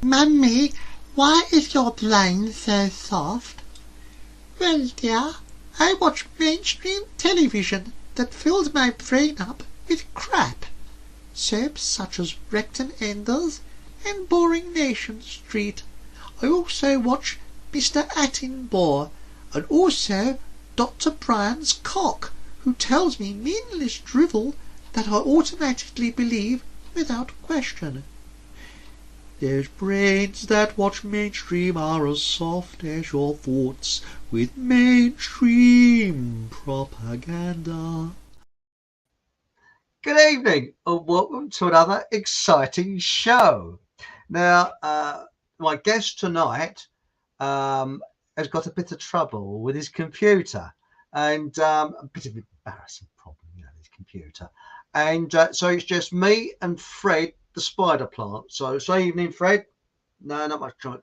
Mummy, why is your brain so soft? Well, dear, I watch mainstream television that fills my brain up with crap. Soaps such as Recton Enders and Boring Nation Street. I also watch Mr. Attenborough and also Dr. Brian's cock, who tells me meaningless drivel that I automatically believe without question. Those brains that watch mainstream are as soft as your thoughts with mainstream propaganda. Good evening and welcome to another exciting show. Now, my guest tonight has got a bit of trouble with his computer and a bit of an embarrassing problem, his computer. And so it's just me and Fred, the spider plant. So say evening, Fred. No, not much time.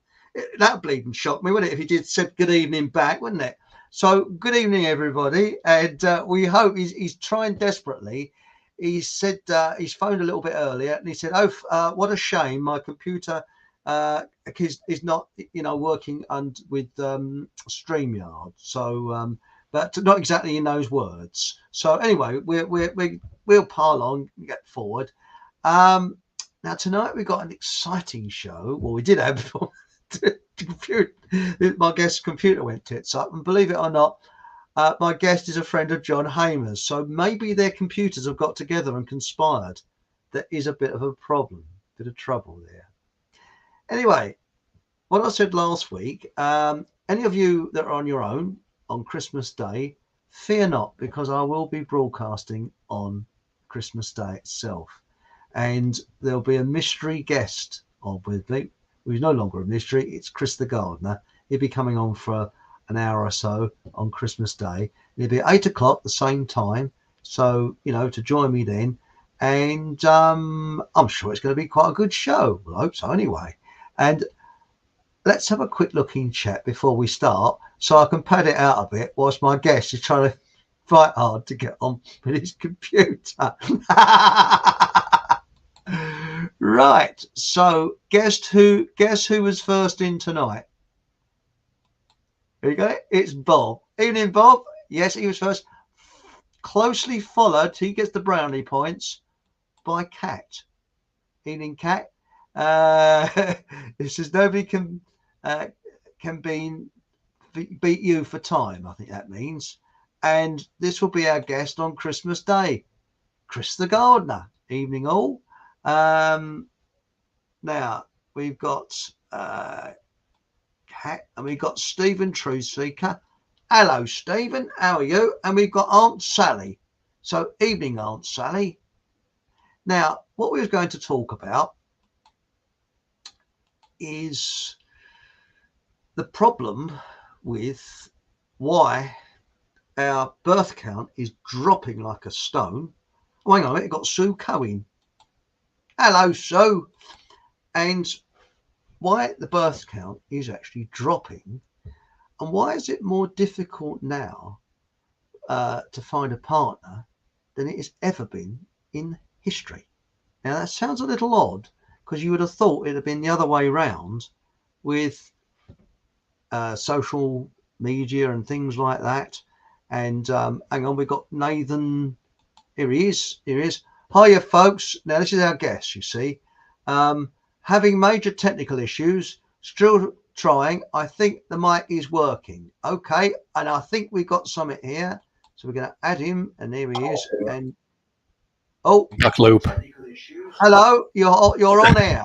That bleeding shocked me, wouldn't it, if he did said good evening back, wouldn't it? So good evening, everybody. And we hope he's trying desperately. He said he's phoned a little bit earlier and he said, what a shame my computer is not, working with StreamYard. So, but not exactly in those words. So anyway, we'll pile on, get forward. Now tonight we've got an exciting show. Well, we did have before my guest's computer went tits up, and believe it or not, my guest is a friend of John Hamer's, so maybe their computers have got together and conspired. There is a bit of a problem, bit of trouble there. Anyway, what I said last week, any of you that are on your own on Christmas Day, fear not, because I will be broadcasting on Christmas Day itself. And there'll be a mystery guest on with me, who's no longer a mystery. It's Chris the gardener. He'll be coming on for an hour or so on Christmas Day. It'll be at 8 o'clock, the same time. So, to join me then. And I'm sure it's going to be quite a good show. I hope so anyway. And let's have a quick looking chat before we start, so I can pad it out a bit whilst my guest is trying to fight hard to get on with his computer. Right. So guess who was first in tonight? There you go. It's Bob. Evening, Bob. Yes, he was first. Closely followed, he gets the brownie points, by Cat. Evening, Cat. It says nobody can beat you for time, I think that means. And this will be our guest on Christmas Day, Chris the gardener. Evening all. Now we've got Cat, and we've got Stephen Truthseeker. Hello, Stephen. How are you? And we've got Aunt Sally. So evening, Aunt Sally. Now, what we were going to talk about is the problem with why our birth count is dropping like a stone. Oh, hang on a minute, got Sue Cohen. Hello, Sue. And why the birth count is actually dropping, and why is it more difficult now to find a partner than it has ever been in history. Now that sounds a little odd, because you would have thought it'd have been the other way around with social media and things like that. And hang on, we've got Nathan. Here he is. Hiya, folks. Now this is our guest, you see. Having major technical issues, still trying. I think the mic is working. Okay, and I think we've got something here. So we're going to add him, and there he is. And oh, back loop. Hello, you're on air.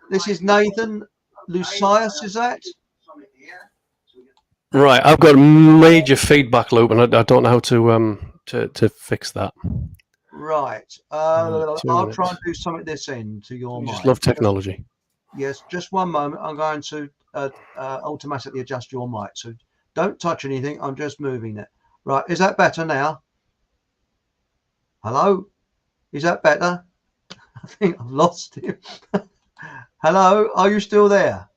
This is Nathan Lucius, is that? Right, I've got a major feedback loop, and I don't know how to fix that. Right, I'll try and do something this end to your mic. Just love technology. Yes, just one moment. I'm going to automatically adjust your mic, so don't touch anything. I'm just moving it. Right, is that better now? Hello, is that better? I think I've lost him. Hello, are you still there?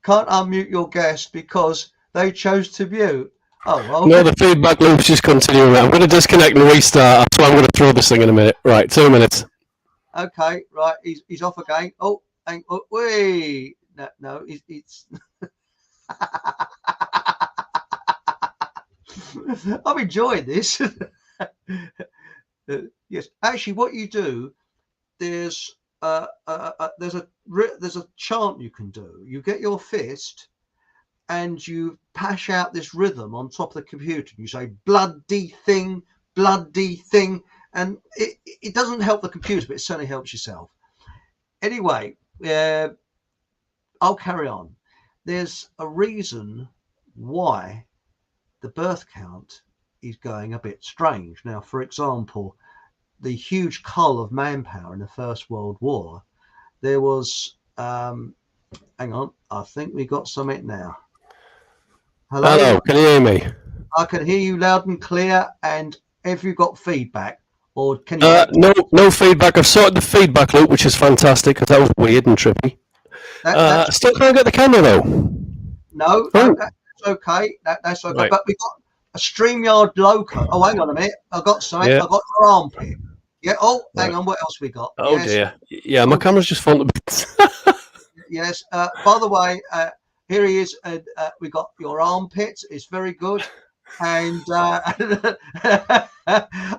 Can't unmute your guest because they chose to mute. Oh, well. No, the feedback loop's just continuing. I'm going to disconnect and restart. That's why I'm going to throw this thing in a minute. Right, 2 minutes. Okay, right. He's off again. Oh, wait. No, it's. I'm enjoying this. Yes, actually, what you do, there's a chant you can do. You get your fist and you pash out this rhythm on top of the computer. You say bloody thing, and it doesn't help the computer, but it certainly helps yourself. Anyway, I'll carry on. There's a reason why the birth count is going a bit strange. Now, for example, the huge cull of manpower in the First World War, there was, hang on, I think we got something now. Hello, can you hear me? I can hear you loud and clear. And have you got feedback? Or can you? No feedback. I've sorted the feedback loop, which is fantastic because that was weird and trippy. Still can't get the camera though. No, that's okay. That's okay. Right. But we got a StreamYard local. Oh, hang on a minute. I got something. Yeah. I got your armpit. Yeah. Oh, hang on. What else we got? Oh dear. Yeah, my camera's just falling to bits. Yes. By the way, here he is. We got your armpit. It's very good. And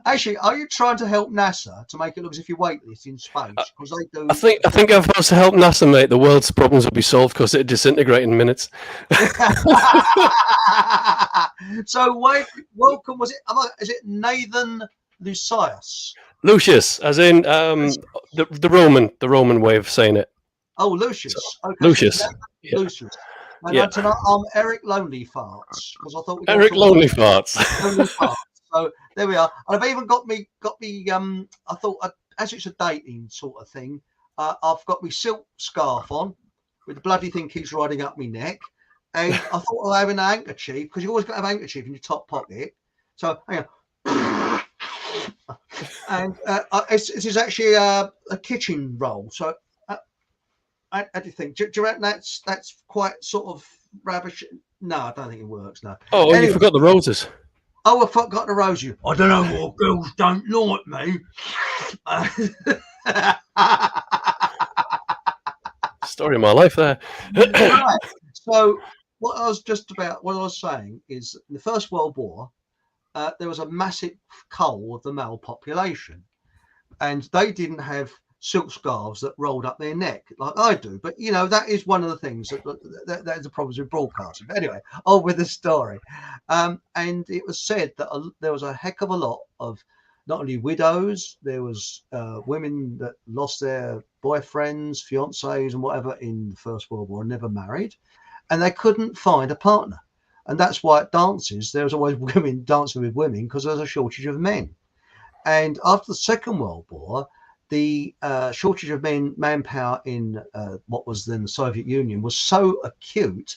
actually, are you trying to help NASA to make it look as if you're weightless in space? Because they do. I think if I was to help NASA, mate, the world's problems would be solved because it'd disintegrate in minutes. So, welcome. Is it Nathan Lucius? Lucius, as in the Roman way of saying it. Oh, Lucius. Okay. Lucius. So Lucius. And yeah. Tonight I'm Eric Lonely Farts because I thought Eric Lonely Farts. Lonely Farts. So there we are. And I've even got me. I thought, as it's a dating sort of thing, I've got my silk scarf on with the bloody thing keeps riding up my neck, and I thought I'll have an handkerchief because you always got to have a handkerchief in your top pocket. So hang on. And this is actually a kitchen roll. So. How do you think? Do you reckon that's quite sort of rubbish? No, I don't think it works. No. Oh, anyway, you forgot the roses. Oh, I forgot the roses. I don't know what girls don't like me. Story of my life there. Right. So what I was saying is, in the First World War, there was a massive cull of the male population, and they didn't have silk scarves that rolled up their neck like I do, but that is one of the things that is the problems with broadcasting. But anyway, on with the story. And it was said that there was a heck of a lot of not only widows, there was women that lost their boyfriends, fiancés, and whatever in the First World War, never married, and they couldn't find a partner. And that's why at dances there was always women dancing with women because there's a shortage of men. And after the Second World War, the shortage of manpower in what was then the Soviet Union was so acute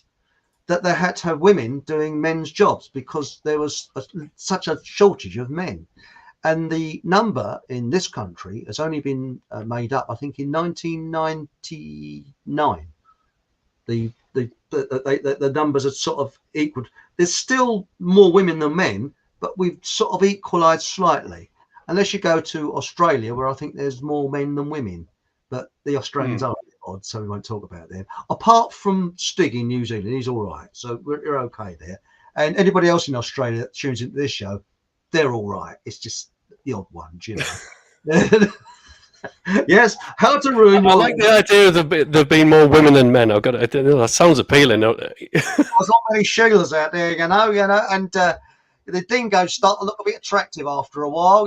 that they had to have women doing men's jobs because there was such a shortage of men. And the number in this country has only been made up, I think, in 1999. The numbers are sort of equal. There's still more women than men, but we've sort of equalised slightly. Unless you go to Australia, where I think there's more men than women, but the Australians are a bit odd, so we won't talk about them. Apart from Stig in New Zealand, he's all right, so we're okay there. And anybody else in Australia that tunes into this show, they're all right. It's just the odd ones, Yes, how to ruin. I like the idea of there being more women than men. That sounds appealing. There's not many Sheilas out there, and. The dingoes start to look a bit attractive after a while,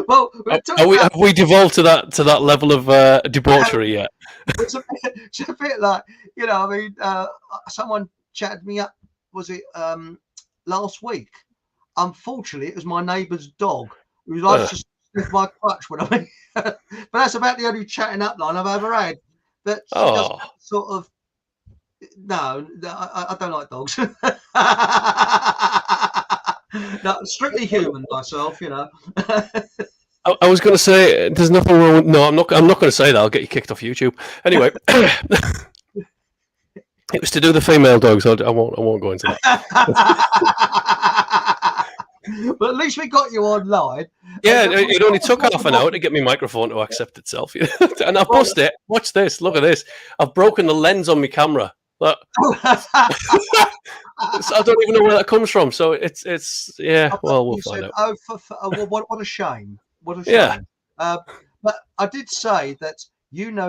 Well, have we devolved to that level of debauchery yet? It's a bit like someone chatted me up. Was it last week? Unfortunately, it was my neighbour's dog who likes to sniff my crutch when I. But that's about the only chatting up line I've ever had. But she does sort of. No, I don't like dogs. No, strictly human myself, I was going to say there's nothing wrong with. No, I'm not going to say that. I'll get you kicked off YouTube. Anyway, It was to do the female dogs. I won't go into that. But at least we got you online. Yeah, it only took half an hour to get my microphone to accept itself. And I've bust it. Watch this. Look at this. I've broken the lens on my camera. Look. I don't even know where that comes from. So it's yeah. Well, we'll find out. Oh, what a shame. What a shame. Yeah. But I did say that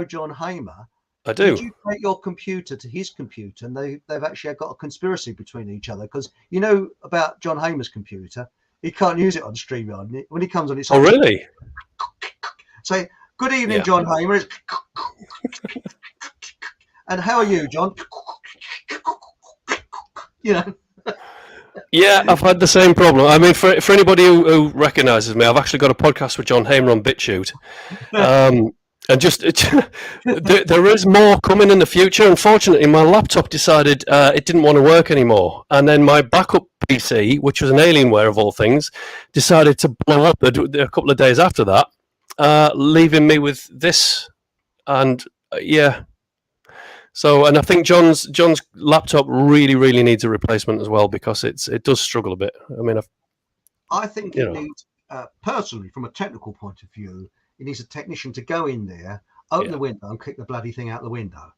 John Hamer. I do. Did you take your computer to his computer, and they've actually got a conspiracy between each other? Because you know about John Hamer's computer, he can't use it on StreamYard. When he comes on, it's really? Say good evening, John Hamer. And how are you, John? Yeah, I've had the same problem. I mean, for anybody who recognises me, I've actually got a podcast with John Hamer on BitChute. And there is more coming in the future. Unfortunately, my laptop decided it didn't want to work anymore. And then my backup PC, which was an Alienware of all things, decided to blow up a couple of days after that, leaving me with this. And yeah. So, and I think John's laptop really, really needs a replacement as well, because it does struggle a bit. I mean, I think it needs, personally, from a technical point of view, it needs a technician to go in there, open the window, and kick the bloody thing out the window.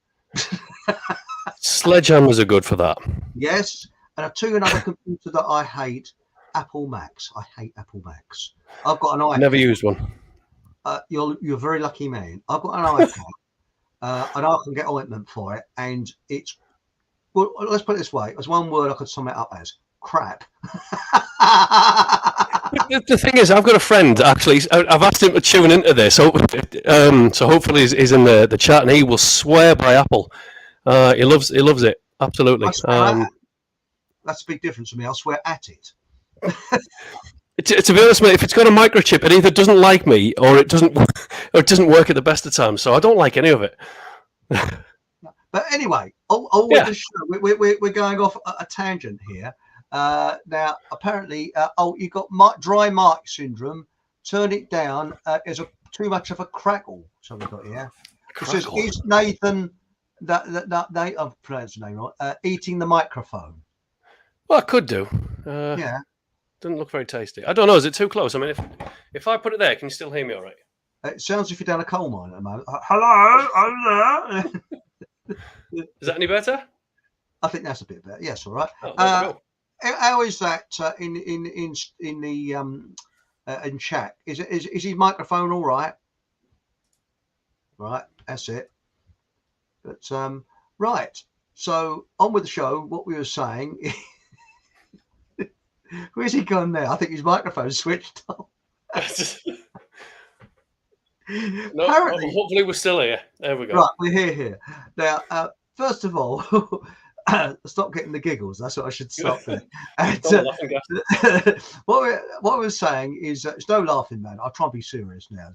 Sledgehammers are good for that. Yes, and I'll tell you another computer that I hate: Apple Macs. I hate Apple Macs. I've got an iPad. Never used one. You're a very lucky man. I've got an iPad, and I can get ointment for it, and it's, well, let's put it this way: as one word I could sum it up as crap. The thing is, I've got a friend, actually. I've asked him to tune into this, so hopefully he's in the chat, and he will swear by Apple. He loves it, absolutely. That's a big difference for me. I'll swear at it. To be honest, mate, if it's got a microchip, it either doesn't like me or it doesn't work at the best of times. So I don't like any of it. But anyway, with the show, we're going off a tangent here. Now, apparently, you got dry mic syndrome. Turn it down. Is too much of a crackle. So we've got here. It says, is Nathan, I've pronounced the name right, eating the microphone? Well, I could do. Yeah. Doesn't look very tasty. I don't know. Is it too close? I mean, if I put it there, can you still hear me all right? It sounds as if you're down a coal mine at the moment. Hello, I'm there. Is that any better? I think that's a bit better. Yes, all right. Oh, how is that in chat? Is his microphone all right? Right, that's it. But right. So on with the show. What we were saying. Where's he gone now? I think his microphone's switched off. No, hopefully we're still here. There we go. Right, we're here. Now, first of all, stop getting the giggles. That's what I should stop there. And, what we're saying is, it's no laughing, man. I'll try and be serious now.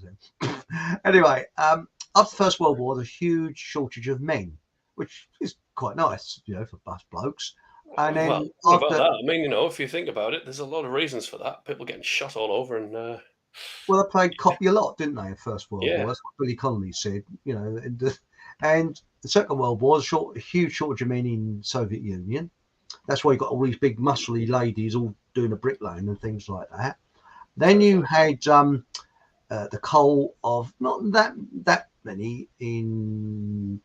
Anyway, after the First World War, there's a huge shortage of men, which is quite nice, for us blokes. And then about that, I mean, if you think about it, there's a lot of reasons for that. People getting shot all over, and well, they played copy a lot, didn't they? In First World War, that's what Billy Connolly said. And the Second World War, a huge shortage of men in Soviet Union. That's why you got all these big muscly ladies all doing a bricklaying and things like that. Then you had the cull of not that many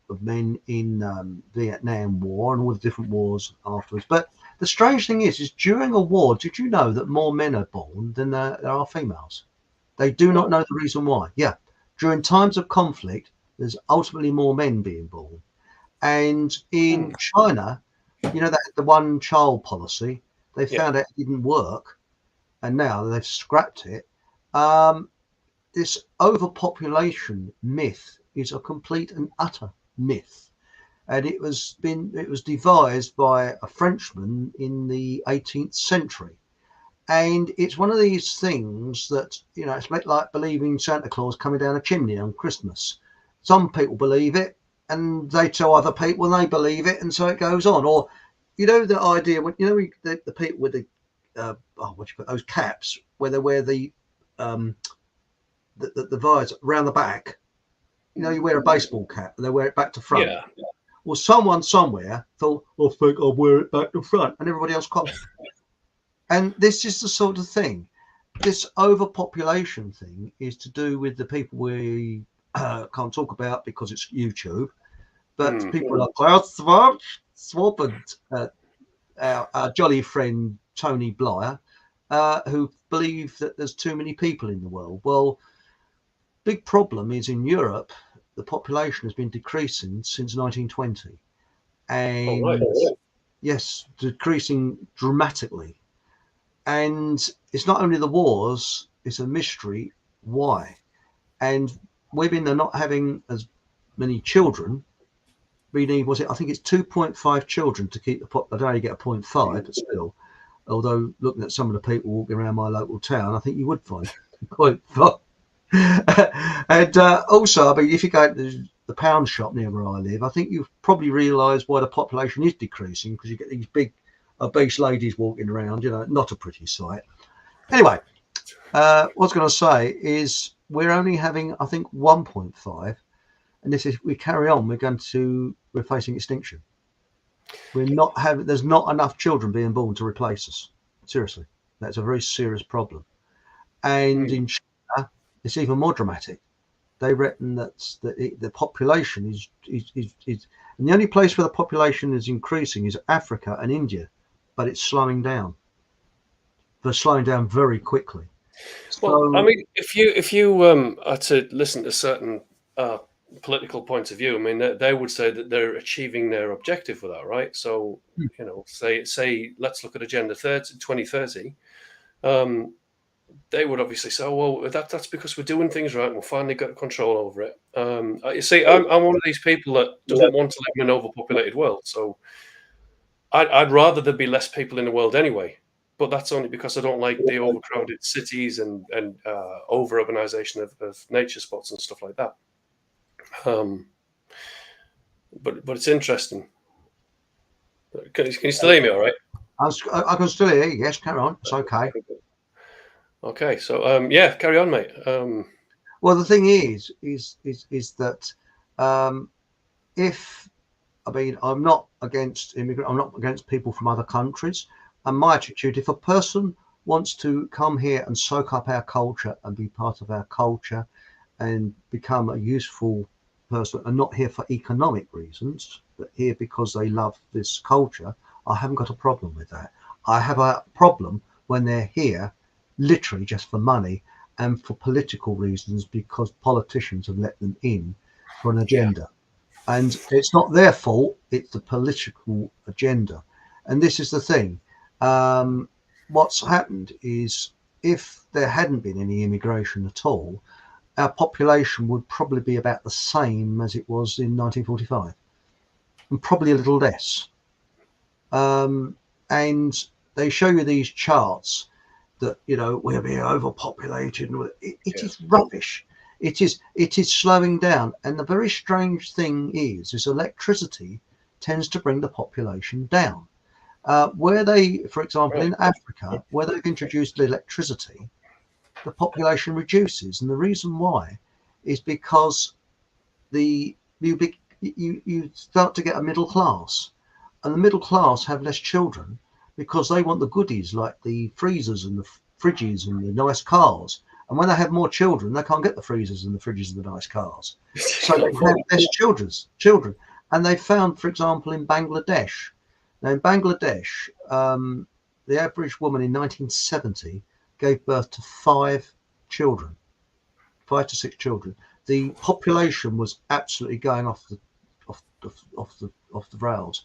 of men in Vietnam War and all the different wars afterwards. But the strange thing is during a war, did you know that more men are born than there are females? They do not know the reason why. Yeah, during times of conflict, there's ultimately more men being born. And in China, that the one child policy, they found out it didn't work, and now they've scrapped it. This overpopulation myth is a complete and utter myth, and it was devised by a Frenchman in the 18th century, and it's one of these things that it's a bit like believing Santa Claus coming down a chimney on Christmas. Some people believe it, and they tell other people, and they believe it, and so it goes on. Or the idea when the people with the those caps where they wear the visor around the back. You wear a baseball cap and they wear it back to front. Yeah. Well, someone somewhere thought, I think I'll wear it back to front, and everybody else copied. And this is the sort of thing. This overpopulation thing is to do with the people we can't talk about because it's YouTube, but people like Klaus Schwab and our jolly friend Tony Blair, who believe that there's too many people in the world. Well, big problem is in Europe, the population has been decreasing since 1920. And yes, decreasing dramatically. And it's not only the wars, it's a mystery why. And women are not having as many children. We need, I think it's 2.5 children to keep the I don't only get a 0.5, but still. Although looking at some of the people walking around my local town, I think you would find 0.5. And also, I mean, if you go to the pound shop near where I live, I think you've probably realised why the population is decreasing, because you get these big obese ladies walking around, not a pretty sight. Anyway, what I was going to say is we're only having, I think, 1.5, and if we carry on, we're facing extinction. There's not enough children being born to replace us. Seriously, that's a very serious problem. And in China, it's even more dramatic. They reckon that the population is, and the only place where the population is increasing is Africa and India, but it's slowing down. They're slowing down very quickly. Well, I mean, if you had to listen to certain political points of view, I mean, they would say that they're achieving their objective with that, right? So, say let's look at Agenda 2030. They would obviously say, "Oh, well, that's because we're doing things right and we've finally got control over it." You see, I'm one of these people that doesn't want to live in an overpopulated world. So I'd rather there be less people in the world anyway. But that's only because I don't like the overcrowded cities and over urbanization of nature spots and stuff like that. But it's interesting. Can you still hear me all right? I can still hear you. Yes, carry on. It's okay. Okay, so carry on, mate. Well, the thing is that I'm not against immigrants. I'm not against people from other countries. And my attitude, if a person wants to come here and soak up our culture and be part of our culture and become a useful person, and not here for economic reasons, but here because they love this culture, I haven't got a problem with that. I have a problem when they're here literally just for money and for political reasons, because politicians have let them in for an agenda. And it's not their fault, it's the political agenda. And this is the thing. What's happened is, if there hadn't been any immigration at all, our population would probably be about the same as it was in 1945, and probably a little less. And they show you these charts that we're being overpopulated. It is rubbish. It is slowing down. And the very strange thing is electricity tends to bring the population down. Where they, for example, in Africa, where they've introduced electricity, the population reduces, and the reason why is because you start to get a middle class, and the middle class have less children because they want the goodies like the freezers and the fridges and the nice cars. And when they have more children, they can't get the freezers and the fridges and the nice cars, so they have less children. And they found, for example, in Bangladesh. Now, in Bangladesh, the average woman in 1970 gave birth to 5 to 6 children. The population was absolutely going off the rails.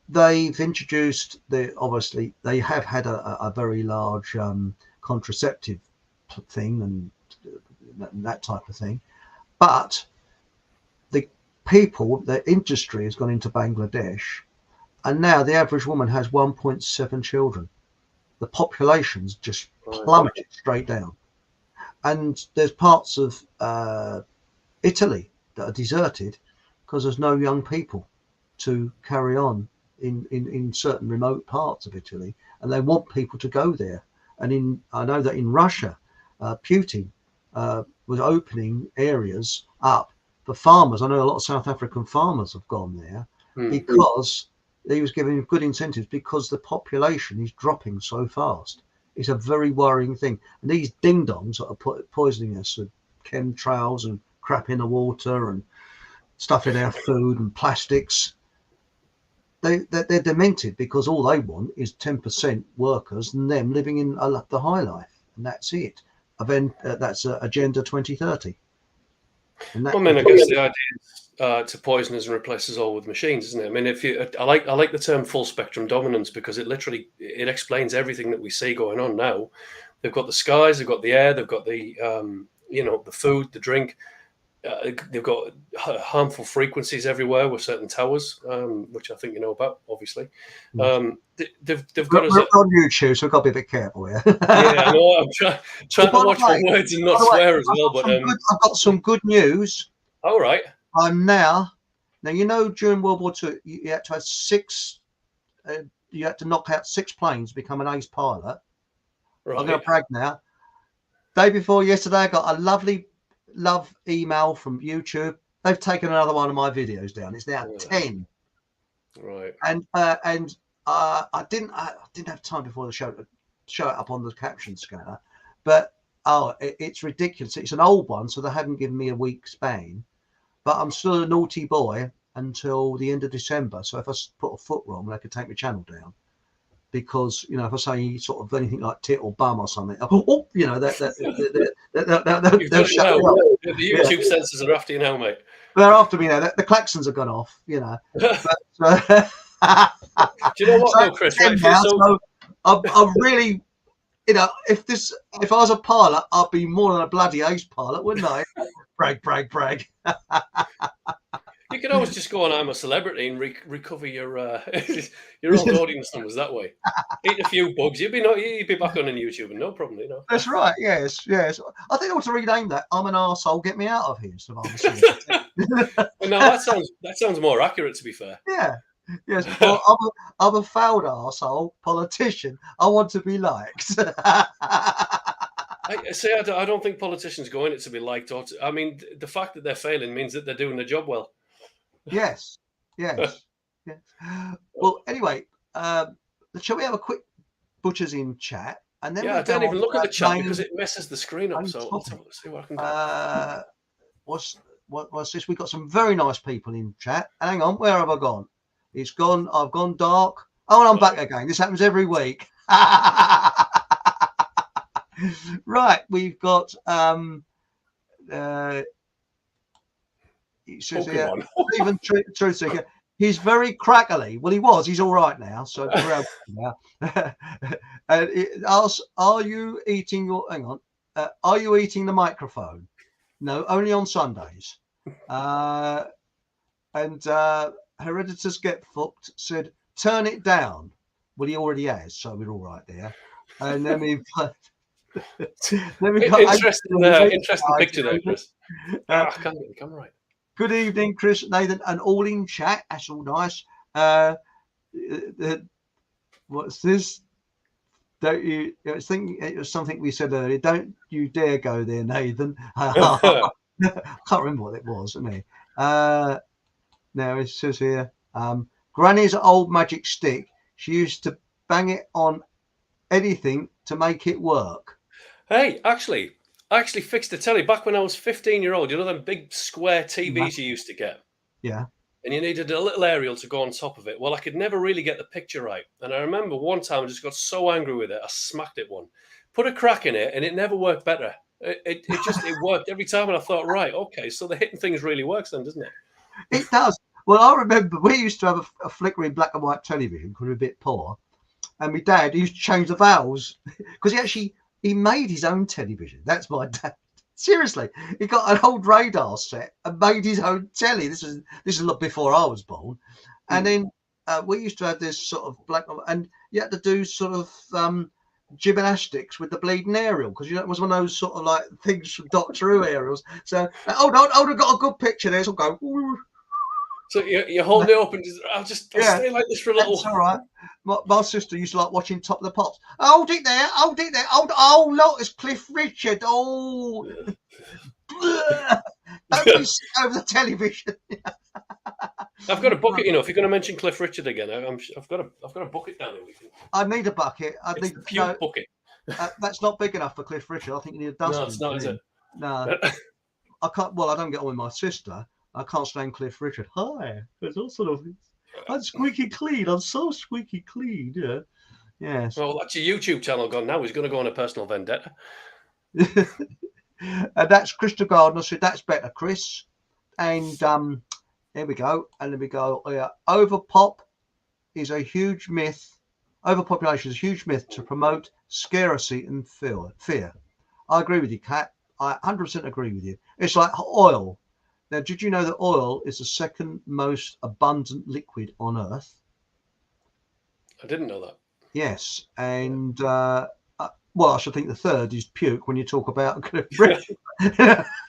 They've introduced obviously they have had a very large contraceptive thing and that type of thing, but the industry has gone into Bangladesh. And now the average woman has 1.7 children. The population's just plummeted straight down. And there's parts of Italy that are deserted because there's no young people to carry on in certain remote parts of Italy. And they want people to go there. And I know that in Russia, Putin was opening areas up for farmers. I know a lot of South African farmers have gone there. because he was giving him good incentives because the population is dropping so fast. It's a very worrying thing. And these ding-dongs that are poisoning us with chemtrails and crap in the water and stuff in our food and plastics, they're demented because all they want is 10% workers and them living in the high life. And that's it. That's Agenda 2030. And that, I mean, I guess the idea is to poison us and replace us all with machines, isn't it? I mean, I like the term full spectrum dominance because it explains everything that we see going on now. They've got the skies, they've got the air, they've got the the food, the drink. They've got harmful frequencies everywhere with certain towers, which I think you know about, obviously. They've got us on YouTube, so we've got to be a bit careful here. Yeah, I know. I'm trying to watch my words and not swear as well. But I've got some good news. All right. I'm now during World War II, you had to have you had to knock out 6 planes to become an ace pilot. Right. I'm going to brag now. Day before yesterday, I got a lovely email from YouTube. They've taken another one of my videos down. It's now 10. Right. And I didn't have time before the show to show it up on the caption scanner, but it's ridiculous. It's an old one, so they haven't given me a week span. But I'm still a naughty boy until the end of December. So if I put a foot wrong, they could take my channel down. Because if I say sort of anything like tit or bum or something, they'll shut me up. The YouTube censors are after you now, mate. They're after me now. The klaxons have gone off. Do you know what, though, Chris? I'm really, if I was a pilot, I'd be more than a bloody ace pilot, wouldn't I? Brag. You can always just go on I'm a Celebrity and recover your old audience numbers that way. Eat a few bugs, you'd be back on YouTube and no problem, That's right. Yes. I think I want to rename that. I'm an arsehole, get me out of here. So No, that sounds more accurate, to be fair. Yeah. Yes. Well, I'm a fouled arsehole politician. I want to be liked. I don't think politicians go in it to be liked. The fact that they're failing means that they're doing the job well. Yes. Well, anyway, shall we have a quick butchers in chat? And then I don't even look at the chat because it messes the screen up. So let's see what I can do. What's this? We've got some very nice people in chat. Hang on, where have I gone? It's gone. I've gone dark. Oh, and I'm back again. This happens every week. Right, we've got it says here, Stephen Truth. He's very crackly. Well, he was. He's all right now. So now. And it asks, are you eating your? Hang on. Are you eating the microphone? No, only on Sundays. And Hereditors Get Fucked said, turn it down. Well, he already has, so we're all right there. And then we've got. Interesting picture there, Chris. I can't get the camera right. Good evening, Chris, Nathan, and all in chat. That's all nice. What's this? Don't you? I was thinking it was something we said earlier. Don't you dare go there, Nathan. I can't remember what it was, isn't it? Now it says here, Granny's old magic stick. She used to bang it on anything to make it work. Hey, I actually fixed the telly back when I was 15-year-old. You know them big square TVs you used to get? Yeah. And you needed a little aerial to go on top of it. Well, I could never really get the picture right. And I remember one time I just got so angry with it, I smacked it one. Put a crack in it, and it never worked better. It worked every time, and I thought, right, okay, so the hitting things really works then, doesn't it? It does. Well, I remember we used to have a flickering black and white television because we were a bit poor. And my dad used to change the valves because he made his own television. That's my dad. Seriously, he got an old radar set and made his own telly. This is before I was born. And then we used to have this sort of black, and you had to do sort of gymnastics with the bleeding aerial because it was one of those sort of like things from Doctor Who aerials. So I've got a good picture there. So I'll go. Ooh. So you hold it up and I'll stay like this for a little. That's all right. My sister used to like watching Top of the Pops. Hold it there. Oh, look, it's Cliff Richard. Oh, don't be sick over the television. I've got a bucket. You know, if you're going to mention Cliff Richard again, I've got a bucket down here. I need a bucket. It's the puke bucket. That's not big enough for Cliff Richard. I think you need a dustbin. No, it's not, is it? No, I can't. Well, I don't get on with my sister. I can't stand Cliff Richard. Hi, there's all sort of. I'm squeaky clean. I'm so squeaky clean. Yeah. Yes. Well, that's your YouTube channel gone now. He's going to go on a personal vendetta. And that's Crystal Gardner. So that's better, Chris. And here we go. And then we go. Overpop is a huge myth. Overpopulation is a huge myth to promote scarcity and fear. I agree with you, Kat. I 100% agree with you. It's like oil. Now, did you know that oil is the second most abundant liquid on Earth? I didn't know that. Yes. And, well, I should think the third is puke when you talk about Cliff Richard.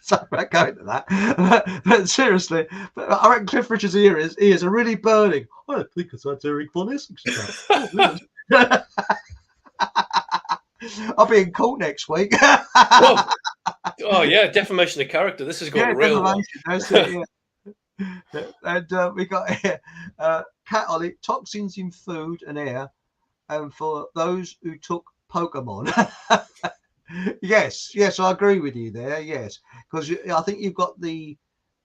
Sorry about going to that. But seriously, I reckon Cliff Richard's ears are really burning. I think it's that Eric Von Essex stuff. I'll be in court next week. Oh yeah, defamation of character. This is going real well. And we got here, Cat Ollie, toxins in food and air, and for those who took Pokemon. yes, I agree with you there. Yes, because I think you've got the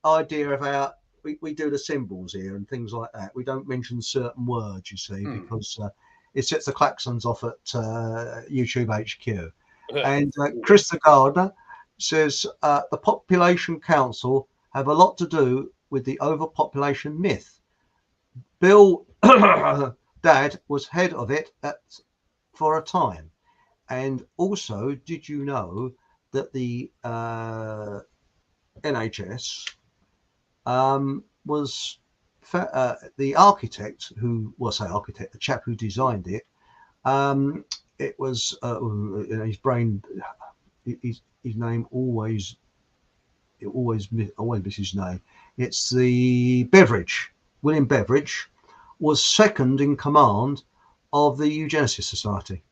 idea of how we do the symbols here and things like that. We don't mention certain words, you see, because it sets the klaxons off at YouTube HQ. And Chris the Gardener says the Population Council have a lot to do with the overpopulation myth. Bill Dad was head of it for a time. And also, did you know that the NHS was the architect the chap who designed it, it was his brain, his name always miss his name. It's the Beveridge. William Beveridge was second in command of the Eugenesis Society,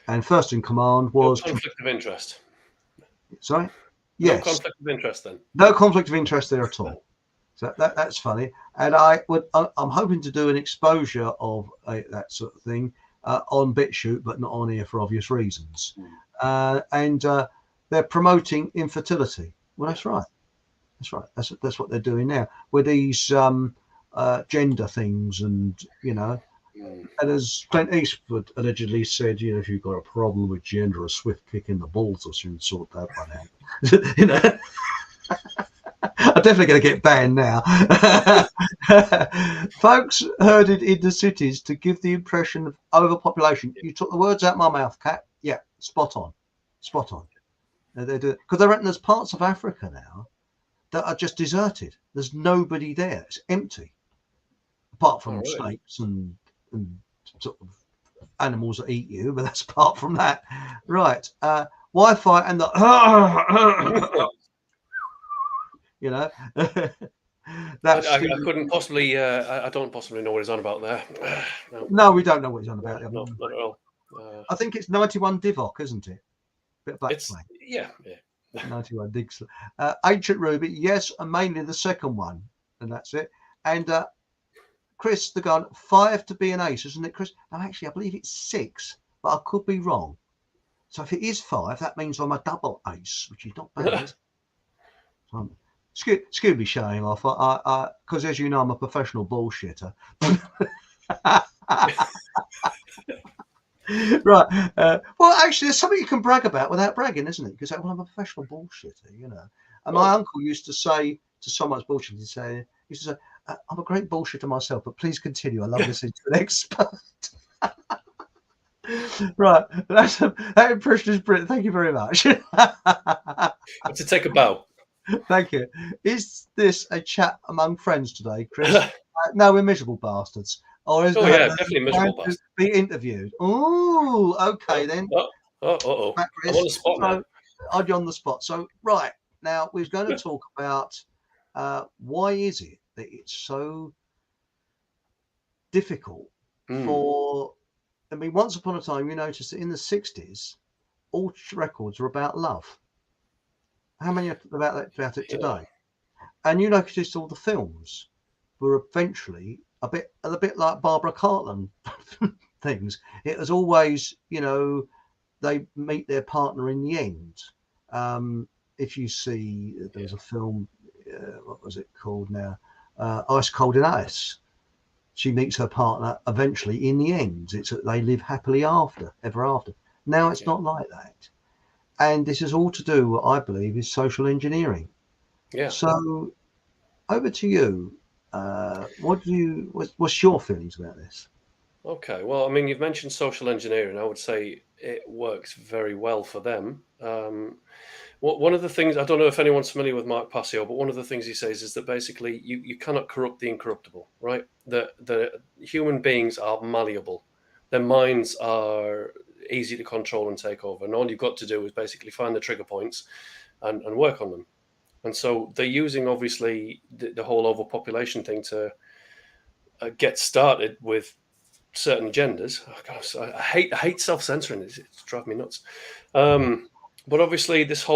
and first in command was conflict of interest. Sorry. Yes. No conflict of interest then. No conflict of interest there at all. So that's funny. And I'm hoping to do an exposure of that sort of thing on BitChute, but not on here for obvious reasons. And they're promoting infertility. Well, that's right. That's right. That's what they're doing now with these gender things, and and as Clint Eastwood allegedly said, if you've got a problem with gender, a swift kick in the balls will soon sort that one out. I'm definitely going to get banned now. Folks herded into cities to give the impression of overpopulation. You took the words out of my mouth, Kat. Yeah, spot on. They do, because I reckon there's parts of Africa now that are just deserted. There's nobody there. It's empty, apart from snakes and sort of animals that eat you. But that's apart from that, right? Wi-Fi and the That's I couldn't possibly. I don't possibly know what he's on about there. No, we don't know what he's on about. No, not at all. I think it's 91 Divock, isn't it? Bit of backplay. Yeah. 91 Digs. Ancient Ruby, yes, and mainly the second one, and that's it. And Chris the Gun, 5 to be an ace, isn't it, Chris? No, actually, I believe it's 6, but I could be wrong. So if it is 5, that means I'm a double ace, which is not bad. Excuse me showing off, because as you know, I'm a professional bullshitter. Right. Well, actually, there's something you can brag about without bragging, isn't it? Because I'm a professional bullshitter, And my uncle used to say to someone's bullshit, he used to say, I'm a great bullshitter myself, but please continue. I love listening to an expert. Right. That impression is brilliant. Thank you very much. To take a bow. Thank you. Is this a chat among friends today, Chris? No, we're miserable bastards. Or is definitely miserable bastards. Be interviewed. Oh, okay then. I'm on the spot now. I'm on the spot. So right now we're going to talk about why is it that it's so difficult for. I mean, once upon a time, you noticed that in the 60s, all records were about love. How many are about it today? And you noticed all the films were eventually a bit like Barbara Cartland things. It was always, they meet their partner in the end. If you see, there was a film, what was it called now? Ice Cold and Ice. She meets her partner eventually in the end. They live happily ever after. Now it's not like that. And this is all to do, what I believe, is social engineering. Yeah. So over to you. What's your feelings about this? Okay, well, I mean, you've mentioned social engineering. I would say it works very well for them. One of the things, I don't know if anyone's familiar with Mark Passio, but one of the things he says is that basically you cannot corrupt the incorruptible, right? The human beings are malleable. Their minds are easy to control and take over. And all you've got to do is basically find the trigger points and work on them. And so they're using, obviously, the whole overpopulation thing to get started with certain agendas. Oh, gosh, I hate self-censoring. It's driving me nuts. But obviously, this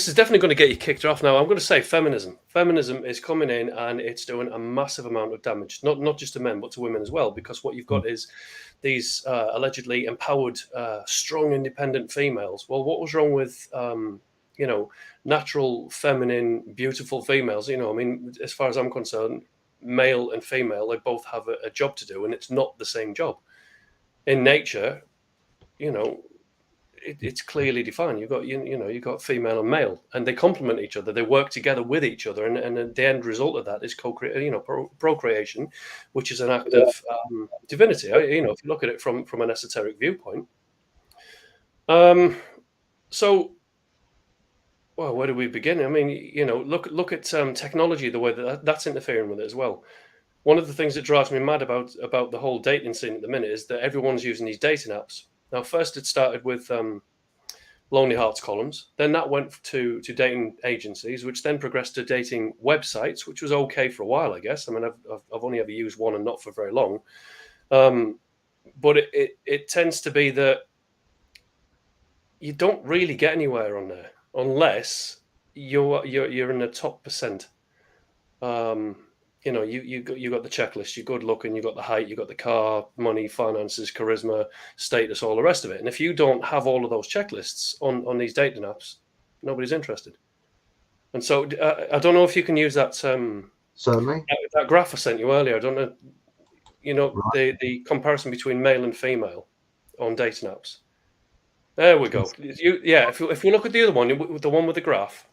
is definitely going to get you kicked off. Now, I'm going to say feminism. Feminism is coming in and it's doing a massive amount of damage, not just to men, but to women as well, because what you've got is these allegedly empowered, strong, independent females. Well, what was wrong with, natural, feminine, beautiful females? I mean, as far as I'm concerned, male and female, they both have a job to do, and it's not the same job. In nature, it's clearly defined. You've got female and male, and they complement each other. They work together with each other, and the end result of that is procreation, which is an act of divinity. If you look at it from an esoteric viewpoint. So, well, where do we begin? I mean, look at technology, the way that's interfering with it as well. One of the things that drives me mad about the whole dating scene at the minute is that everyone's using these dating apps. Now, first it started with Lonely Hearts columns. Then that went to dating agencies, which then progressed to dating websites, which was okay for a while, I guess. I mean, I've only ever used one and not for very long. But it tends to be that you don't really get anywhere on there unless you're in the top percent. You got the checklist, you're good looking, you got the height, you got the car, money, finances, charisma, status, all the rest of it. And if you don't have all of those checklists on these dating apps, nobody's interested. And so I don't know if you can use that certainly that graph I sent you earlier. I don't know, right. the comparison between male and female on dating apps. There we go. If we look at the other one, the one with the graph.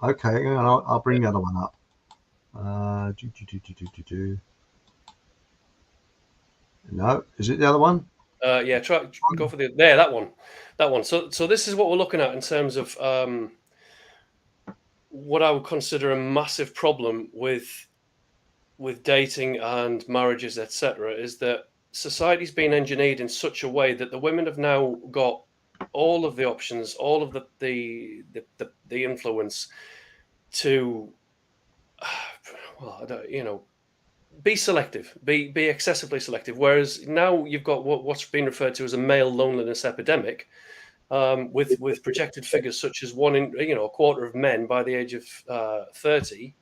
Okay, I'll bring the other one up. No, is it the other one? Try go for that one. So this is what we're looking at in terms of what I would consider a massive problem with dating and marriages, etc., is that society's been engineered in such a way that the women have now got all of the options, all of the influence to, be selective, be excessively selective. Whereas now you've got what's been referred to as a male loneliness epidemic, with projected figures such as a quarter of men by the age of 30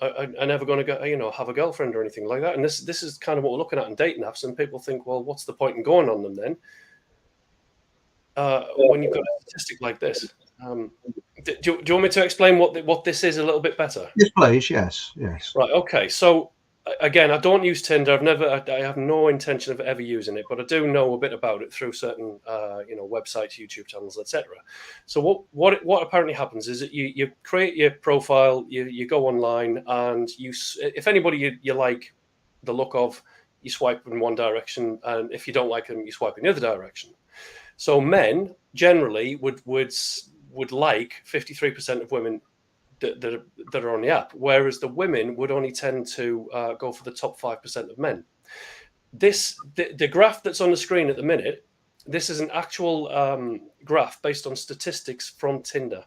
are never going to have a girlfriend or anything like that. And this is kind of what we're looking at in dating apps. And people think, well, what's the point in going on them then? When you've got a statistic like this. Do you want me to explain what this is a little bit better? Yes, please. Yes. Right. Okay. So again, I don't use Tinder. I have no intention of ever using it, but I do know a bit about it through certain, websites, YouTube channels, etc. So what apparently happens is that you create your profile, you go online, and if anybody you like the look of, you swipe in one direction, and if you don't like them, you swipe in the other direction. So men generally would like 53% of women that are on the app, whereas the women would only tend to go for the top 5% of men. The graph that's on the screen at the minute, this is an actual graph based on statistics from Tinder,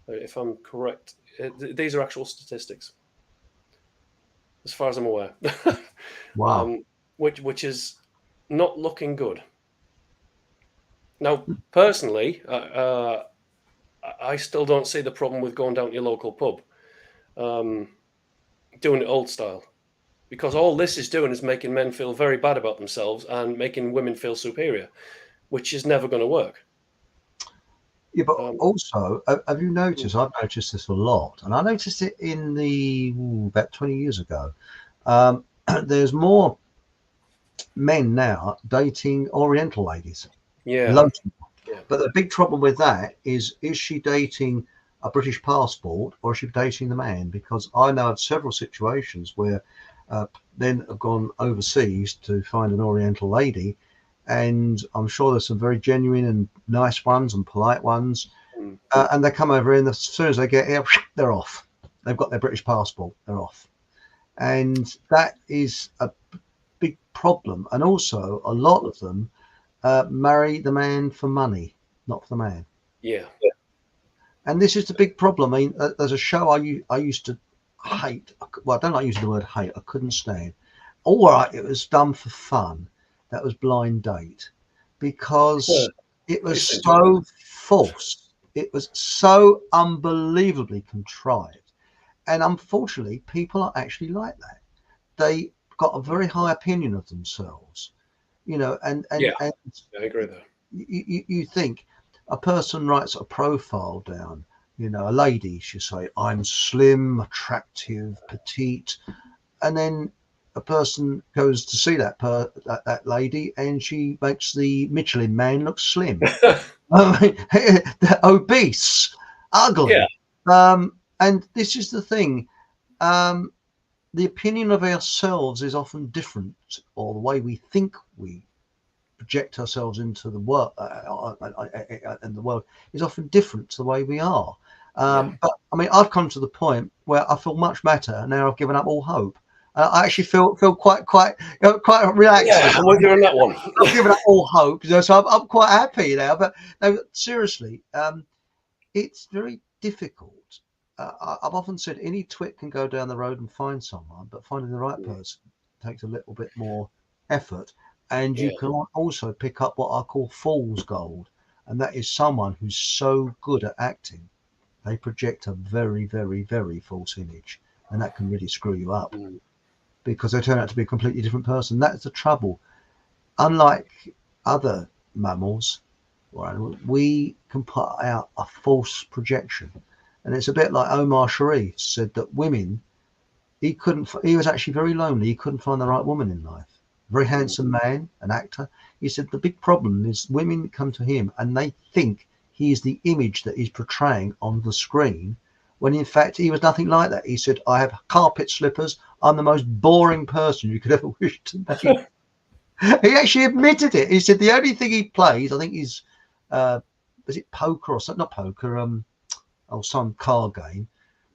if I'm correct. These are actual statistics, as far as I'm aware. Wow. Which is not looking good. Now, personally, I still don't see the problem with going down to your local pub, doing it old style. because all this is doing is making men feel very bad about themselves and making women feel superior, which is never going to work. Yeah, but also, have you noticed? I've noticed this a lot, and I noticed it in about 20 years ago. There's more men now dating Oriental ladies. Yeah. Loads. Yeah. But the big trouble with that is she dating a British passport or is she dating the man? Because I know of several situations where men have gone overseas to find an Oriental lady, and I'm sure there's some very genuine and nice ones and polite ones, and they come over and as soon as they get here, they're off. They've got their British passport, they're off. And that is a big problem. And also a lot of them marry the man for money, not for the man. Yeah. And this is the big problem. I mean, there's a show I used to hate. Well, I don't like using the word hate. I couldn't stand. All right, it was done for fun. That was Blind Date, because it was so false. It was so unbelievably contrived. And unfortunately, people are actually like that. They got a very high opinion of themselves, you know, and I agree there. You think a person writes a profile down, you know, a lady, she say, I'm slim, attractive, petite, and then a person goes to see that lady and she makes the Michelin man look slim. I mean, obese, ugly. Yeah. And this is the thing. The opinion of ourselves is often different, or the way we think we project ourselves into the world and the world is often different to the way we are. But I mean, I've come to the point where I feel much better now. I've given up all hope. I actually feel quite relaxed. Yeah, I'm with you on that one. I've given up all hope, so I'm quite happy now. But no, seriously, it's very difficult. I've often said any twit can go down the road and find someone, but finding the right person takes a little bit more effort. And you can also pick up what I call fool's gold, and that is someone who's so good at acting, they project a very, very, very false image, and that can really screw you up because they turn out to be a completely different person. That's the trouble. Unlike other mammals, right, we can put out a false projection, and it's a bit like Omar Sharif said that women, he was actually very lonely. He couldn't find the right woman in life. Very handsome man, an actor. He said the big problem is women come to him and they think he is the image that he's portraying on the screen, when in fact he was nothing like that. He said, I have carpet slippers. I'm the most boring person you could ever wish to meet. He actually admitted it. He said the only thing he plays, I think, is is it poker or something? Not poker, some card game.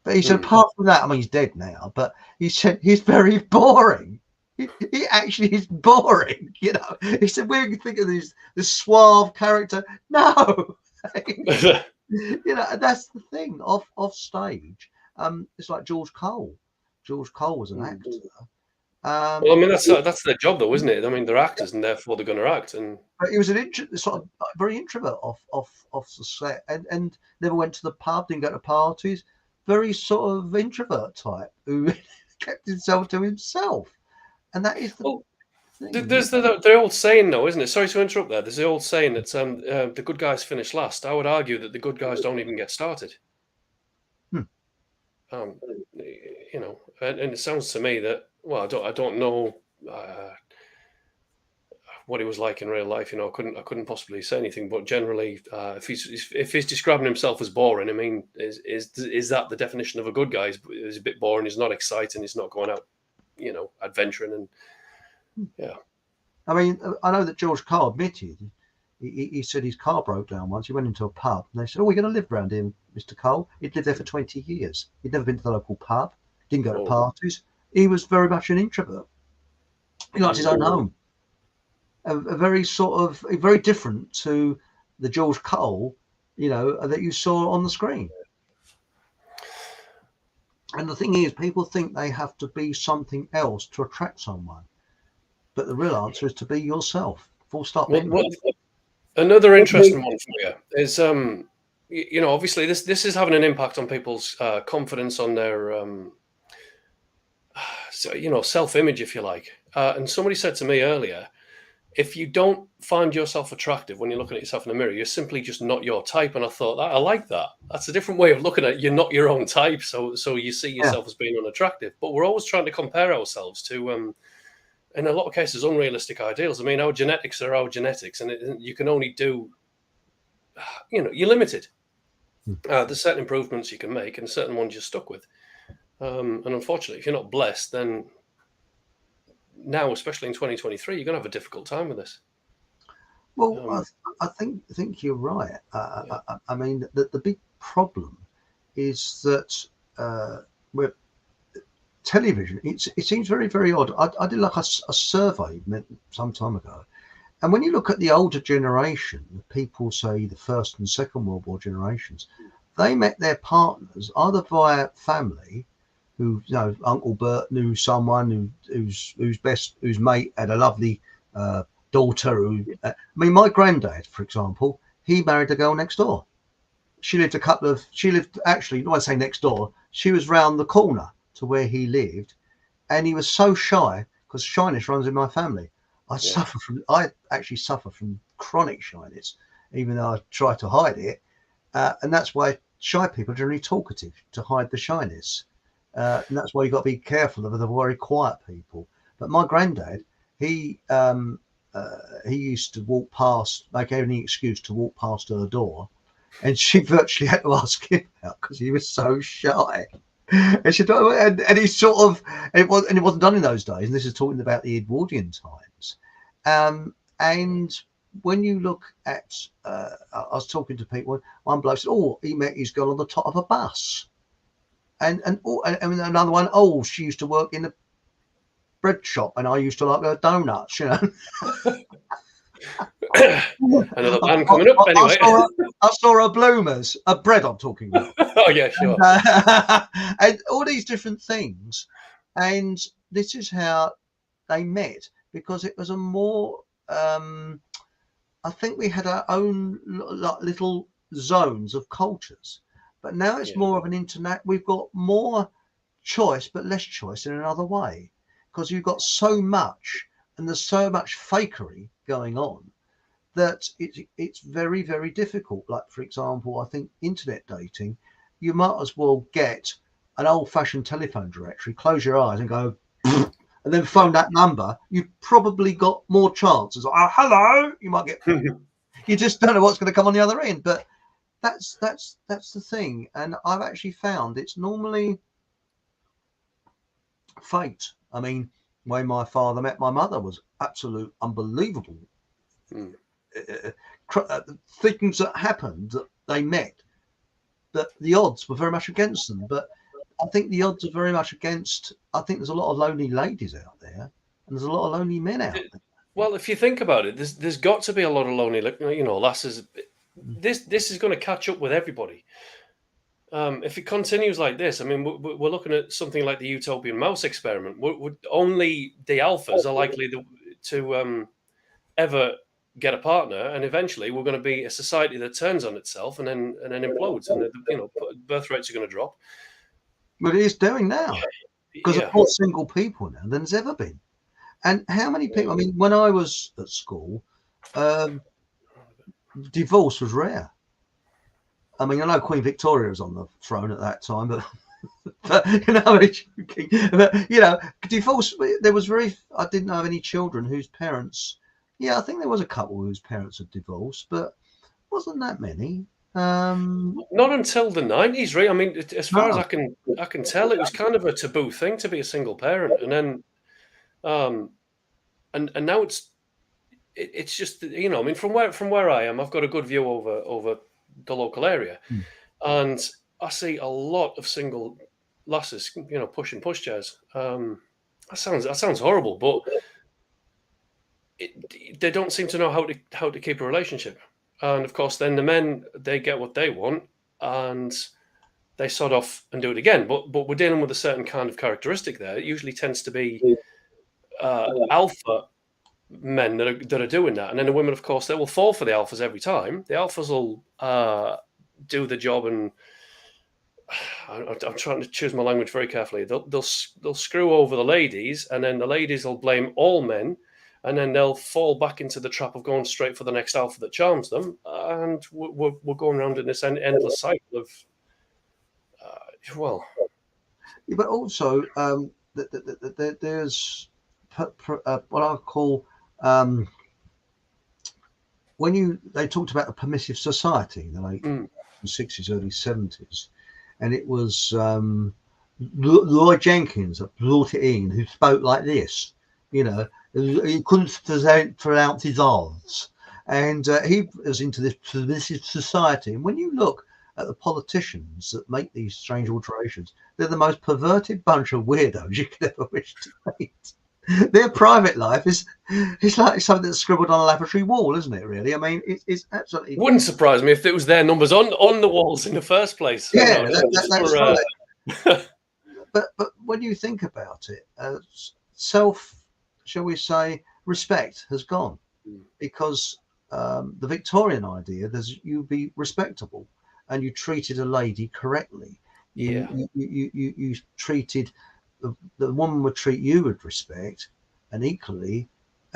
But he said apart from that, I mean, he's dead now, but he said he's very boring. He actually is boring, you know. He said, "We're thinking of this suave character." No, you know, that's the thing. Off stage, it's like George Cull. George Cull was an actor. Well, I mean, that's their job, though, isn't it? I mean, they're actors, and therefore they're going to act. And but he was sort of very introvert off the set, and never went to the pub, didn't go to parties. Very sort of introvert type who kept himself to himself. And that is the thing. There's the old saying, though, isn't it? Sorry to interrupt there. There's the old saying that the good guys finish last. I would argue that the good guys don't even get started. You know, and it sounds to me that, well, I don't know what he was like in real life. You know, I couldn't possibly say anything. But generally, if he's describing himself as boring, I mean, is that the definition of a good guy? He's a bit boring. He's not exciting. He's not going out, you know, adventuring and. Yeah, I mean, I know that George Cull admitted he said his car broke down once. He went into a pub and they said, "Oh, we're going to live around here, Mr. Cull." He'd lived there for 20 years. He'd never been to the local pub. Didn't go to parties. He was very much an introvert. He liked his own home. A very very different to the George Cull, you know, that you saw on the screen. And the thing is, people think they have to be something else to attract someone. But the real answer is to be yourself. Full stop. Well, another interesting one for you is, you know, obviously this is having an impact on people's confidence, on their self-image, if you like. And somebody said to me earlier, if you don't find yourself attractive when you're looking at yourself in the mirror, you're simply just not your type. And I thought, I like that. That's a different way of looking at it. You're not your own type, so you see yourself as being unattractive. But we're always trying to compare ourselves to, in a lot of cases, unrealistic ideals. I mean, our genetics are our genetics, and you can only do, you're limited. There's certain improvements you can make, and certain ones you're stuck with. And unfortunately, if you're not blessed, then now, especially in 2023, you're going to have a difficult time with this. Well, I think you're right. I mean, the big problem is that with television, it seems very, very odd. I did like a survey some time ago, and when you look at the older generation, people say the First and Second World War generations, they met their partners either via family, who Uncle Bert knew someone whose mate had a lovely daughter. I mean, my granddad, for example, he married the girl next door. She lived actually, I say next door, she was round the corner to where he lived, and he was so shy, because shyness runs in my family. I actually suffer from chronic shyness, even though I try to hide it, and that's why shy people are generally talkative, to hide the shyness. And that's why you've got to be careful of the very quiet people. But my granddad, he used to walk past, make any excuse to walk past her door, and she virtually had to ask him out because he was so shy. And she and he sort of, it wasn't done in those days. And this is talking about the Edwardian times. And when you look at, I was talking to people. One bloke said, "Oh, he met his girl on the top of a bus." And another one, she used to work in a bread shop, and I used to like her donuts, Another man coming up anyway. I saw her bloomers, a bread I'm talking about. Oh yeah, sure. And all these different things, and this is how they met, because it was a more, I think we had our own little zones of cultures. But now it's more of an internet. We've got more choice, but less choice in another way, because you've got so much, and there's so much fakery going on, that it's very, very difficult. Like, for example, I think internet dating, you might as well get an old-fashioned telephone directory, close your eyes and go, and then phone that number. You've probably got more chances. Hello, you might get. You just don't know what's going to come on the other end, but. That's the thing, and I've actually found it's normally fate. I mean, when my father met my mother was absolute unbelievable. Things that happened that they met, that the odds were very much against them. But I think the odds are very much against. I think there's a lot of lonely ladies out there, and there's a lot of lonely men out there. Well, if you think about it, there's got to be a lot of lonely, lasses. This is going to catch up with everybody. If it continues like this, I mean, we're looking at something like the utopian mouse experiment. Only the alphas are likely to ever get a partner, and eventually we're going to be a society that turns on itself and then implodes, and birth rates are going to drop. But it is doing now, because there's more single people now than there's ever been. And how many people? I mean, when I was at school, divorce was rare. I mean, I know Queen Victoria was on the throne at that time, but divorce. There was I didn't know of any children whose parents. Yeah, I think there was a couple whose parents had divorced, but wasn't that many. Not until the 90s, right? I mean, as far as I can tell, it was kind of a taboo thing to be a single parent, and then, and now it's just, I mean, from where I am, I've got a good view over the local area, and I see a lot of single lasses, pushing pushchairs. That sounds horrible, but they don't seem to know how to keep a relationship. And of course, then the men, they get what they want, and they sod off and do it again. But we're dealing with a certain kind of characteristic there. It usually tends to be alpha men that are doing that, and then the women, of course, they will fall for the alphas every time. The alphas will do the job and I'm trying to choose my language very carefully. They'll screw over the ladies, and then the ladies will blame all men, and then they'll fall back into the trap of going straight for the next alpha that charms them, and we're going around in this endless cycle of well. Yeah, but also there's what I call when they talked about the permissive society in the late 60s, early 70s, and it was Lloyd Jenkins that brought it in, who spoke like this, you know, he couldn't pronounce his R's, and he was into this permissive society. And when you look at the politicians that make these strange alterations, they're the most perverted bunch of weirdos you could ever wish to meet. Their private life is like something that's scribbled on a lavatory wall, isn't it? Really, I mean, it's absolutely. Wouldn't surprise me if it was their numbers on the walls in the first place. Yeah, that's right. But when you think about it, shall we say, respect has gone, because the Victorian idea, you be respectable, and you treated a lady correctly. You treated. The woman would treat you with respect, and equally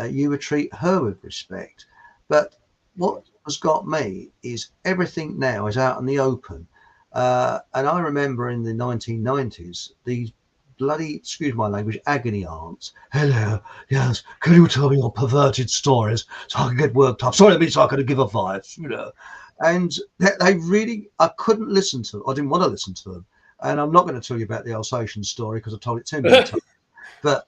you would treat her with respect. But what has got me is everything now is out in the open. And I remember in the 1990s, these bloody, excuse my language, agony aunts. Hello, yes, can you tell me your perverted stories so I can get worked up? Sorry, so I could give advice, you know. And they really, I couldn't listen to them. I didn't want to listen to them. And I'm not going to tell you about the Alsatian story because I told it too many times. But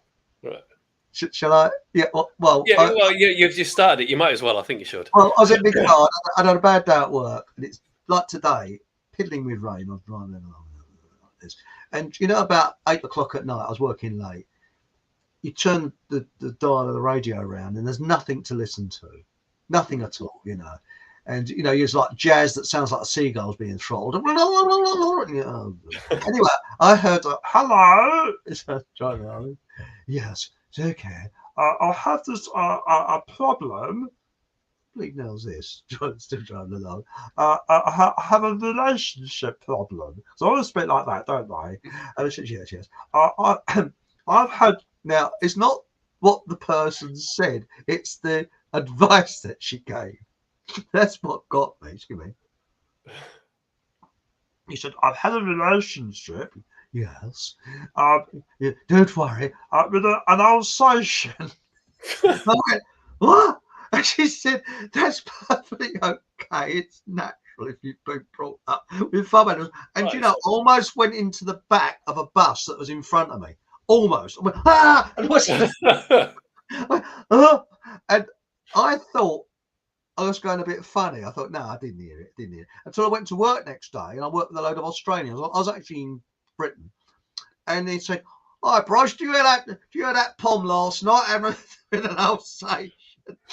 shall I? Yeah. Well. Yeah. You've just started it. You might as well. I think you should. Well, I was in big car. I had a bad day at work, and it's like today, piddling with rain. I was driving along like this, and you know, about 8 o'clock at night, I was working late. You turn the dial of the radio around, and there's nothing to listen to, nothing at all. You know. And you know, it's like jazz that sounds like a seagull's being throttled. Anyway, I heard hello. It's John. Yes, it's okay. I have this a problem. Bleak knows this. John's still driving along. I have a relationship problem. So I always speak like that, don't I? And I said, yes. I've had, now it's not what the person said. It's the advice that she gave. That's what got me. Excuse me. He said, I've had a relationship. Yes. Yeah, don't worry. With an Alsatian. I went, what? And she said, that's perfectly okay. It's natural if you've been brought up with farm animals. And you know, I almost went into the back of a bus that was in front of me. Almost. I went, ah! And I thought, I was going a bit funny. I thought, no, I didn't hear it. Until I went to work next day, and I worked with a load of Australians. I was actually in Britain, and they said, "Hi, Bryce, do you hear that Pom last night? Having an Alsatian."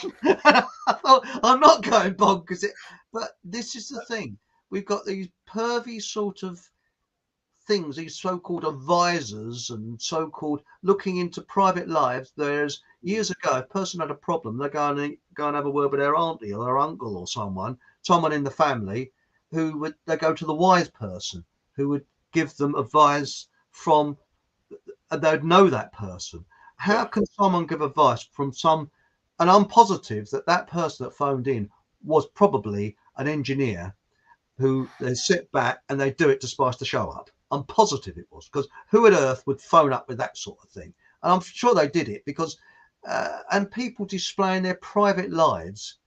And I thought, I'm not going bonkers. But this is the thing: we've got these pervy sort of things, these so-called advisors and so-called looking into private lives. There's years ago, a person had a problem, they go and have a word with their auntie or their uncle or someone in the family, they go to the wise person who would give them advice from, they'd know that person. How can someone give advice from and I'm positive that person that phoned in was probably an engineer who they sit back and they do it to spice the show up. I'm positive it was, because who on earth would phone up with that sort of thing? And I'm sure they did it because, and people displaying their private lives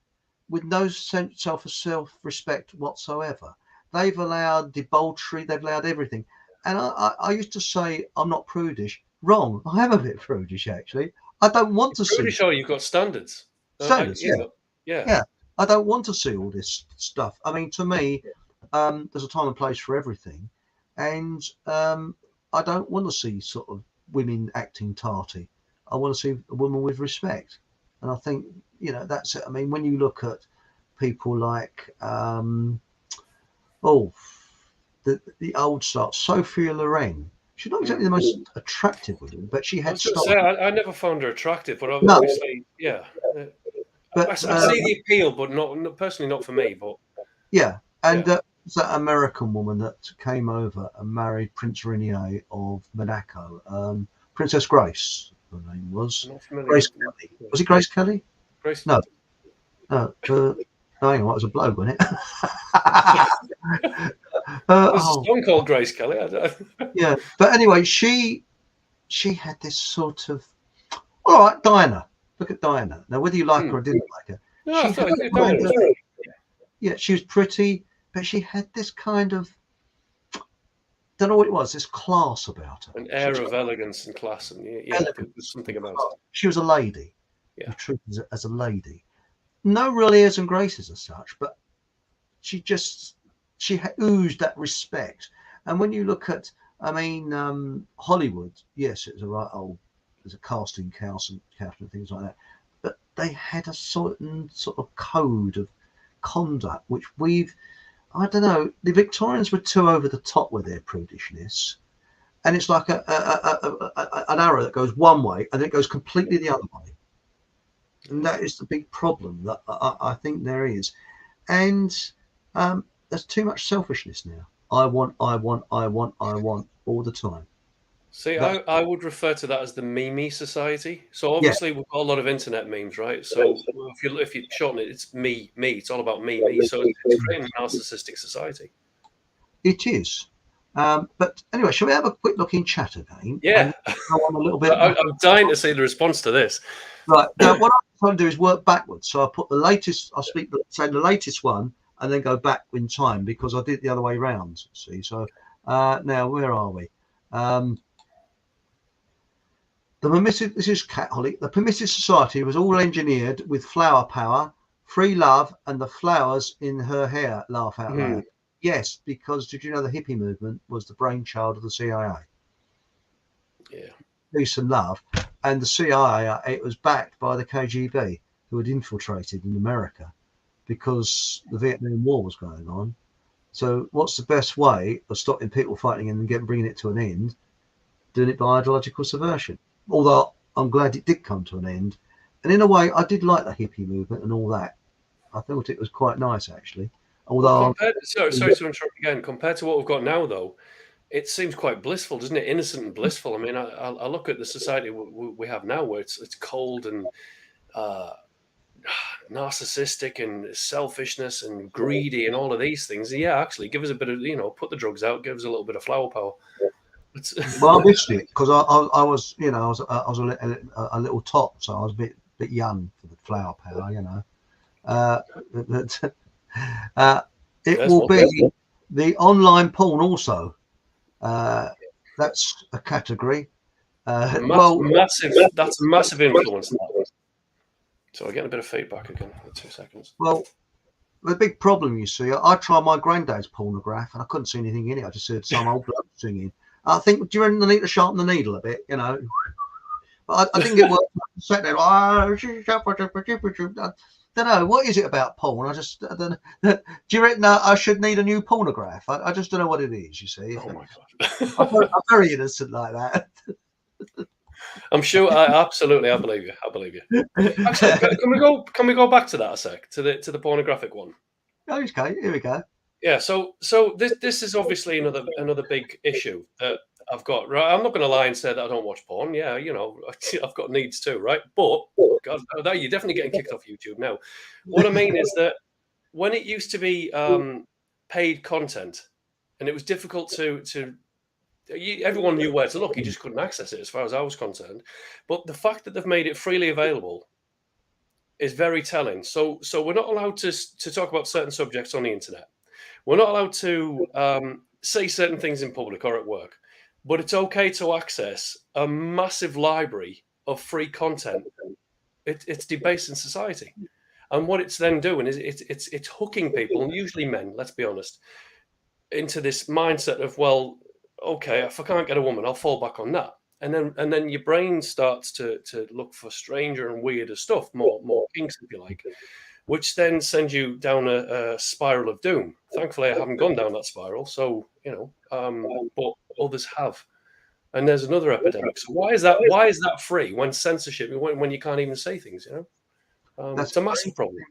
with no sense of self-respect whatsoever. They've allowed debauchery, they've allowed everything. And I used to say, I'm not prudish. Wrong. I am a bit prudish, actually. I don't want to see. Pretty sure you've got standards. Standards, yeah. I don't want to see all this stuff. I mean, to me, there's a time and place for everything. And I don't want to see sort of women acting tarty. I want to see a woman with respect. And I think, you know, that's it. I mean, when you look at people like, the old start, Sophia Loren. She's not exactly the most attractive woman, but she had I never found her attractive, but obviously, yeah. But I see the appeal, but not personally, not for me. But yeah, and It's that American woman that came over and married Prince Rainier of Monaco. Princess Grace, her name was. I'm not familiar Grace with Kelly. Was it Grace Kelly? Grace. No. No, no, hang on, it was a bloke, wasn't it? There's a song called Grace Kelly. Yeah, but anyway, she had this sort of, all right, Diana. Look at Diana. Now, whether you like her or didn't like her, No, she had yeah, she was pretty, but she had this kind of, don't know what it was, this class about her. An air of elegance and class, and there's something about it. She was a lady. Yeah. Treated as a lady. No real airs and graces as such, but she oozed that respect. And when you look at, I mean, Hollywood, yes, it was there's a casting couch and things like that, but they had a certain sort of code of conduct, which I don't know, the Victorians were too over the top with their prudishness. And it's like an arrow that goes one way and it goes completely the other way. And that is the big problem that I think there is. And there's too much selfishness now. I want all the time. See, I would refer to that as the meme society. So obviously we've got a lot of internet memes, right? So if you shorten it, it's me. It's all about me. So it's creating a narcissistic society. It is. But anyway, shall we have a quick look in chat again? Yeah. Go on a little bit. I'm dying to see the response to this. Right. Now, what I'm trying to do is work backwards. So I put the latest, say the latest one, and then go back in time because I did it the other way round. See, so now where are we? The Permissive, this is Cat Holly. The Permissive Society was all engineered with flower power, free love, and the flowers in her hair. Laugh out loud. Yes, because did you know the hippie movement was the brainchild of the CIA? Yeah. Peace and love. And the CIA, it was backed by the KGB, who had infiltrated in America because the Vietnam War was going on. So what's the best way of stopping people fighting and bringing it to an end? Doing it by ideological subversion. Although I'm glad it did come to an end. And in a way, I did like the hippie movement and all that. I thought it was quite nice, actually. Although sorry to interrupt again. Compared to what we've got now, though, it seems quite blissful, doesn't it? Innocent and blissful. I mean, I look at the society we have now, where it's cold and narcissistic and selfishness and greedy and all of these things. Yeah, actually, give us a bit of put the drugs out, give us a little bit of flower power. Well, I missed it because I was a little top, so I was a bit young for the flower power, it will be the online porn also. That's a category. Massive. That's a massive influence. So I'm getting a bit of feedback again. 2 seconds. Well, the big problem, you see, I tried my granddad's pornograph and I couldn't see anything in it. I just heard some old bloke singing. I think, do you reckon they need to sharpen the needle a bit, But I think it worked. Sat there, I don't know, what is it about porn? I don't know. Do you reckon I should need a new pornograph? I just don't know what it is, you see. Oh my God. I'm very innocent like that. I'm sure. I believe you. Actually, can we go back to that a sec, to the pornographic one? Okay, here we go. Yeah, so this is obviously another big issue that I've got. Right, I'm not going to lie and say that I don't watch porn. Yeah, I've got needs too, right? But God, you're definitely getting kicked off YouTube now. What I mean is that when it used to be paid content, and it was difficult to everyone knew where to look. You just couldn't access it, as far as I was concerned. But the fact that they've made it freely available is very telling. So we're not allowed to talk about certain subjects on the internet. We're not allowed to say certain things in public or at work, but it's okay to access a massive library of free content. It's debasing society, and what it's then doing is it's hooking people, and usually men, let's be honest, into this mindset of, well, okay, if I can't get a woman, I'll fall back on that, and then your brain starts to look for stranger and weirder stuff, more kinks, if you like, which then sends you down a spiral of doom. Thankfully, I haven't gone down that spiral, so but others have, and there's another epidemic. So why is that free when censorship, when you can't even say things? It's a massive problem.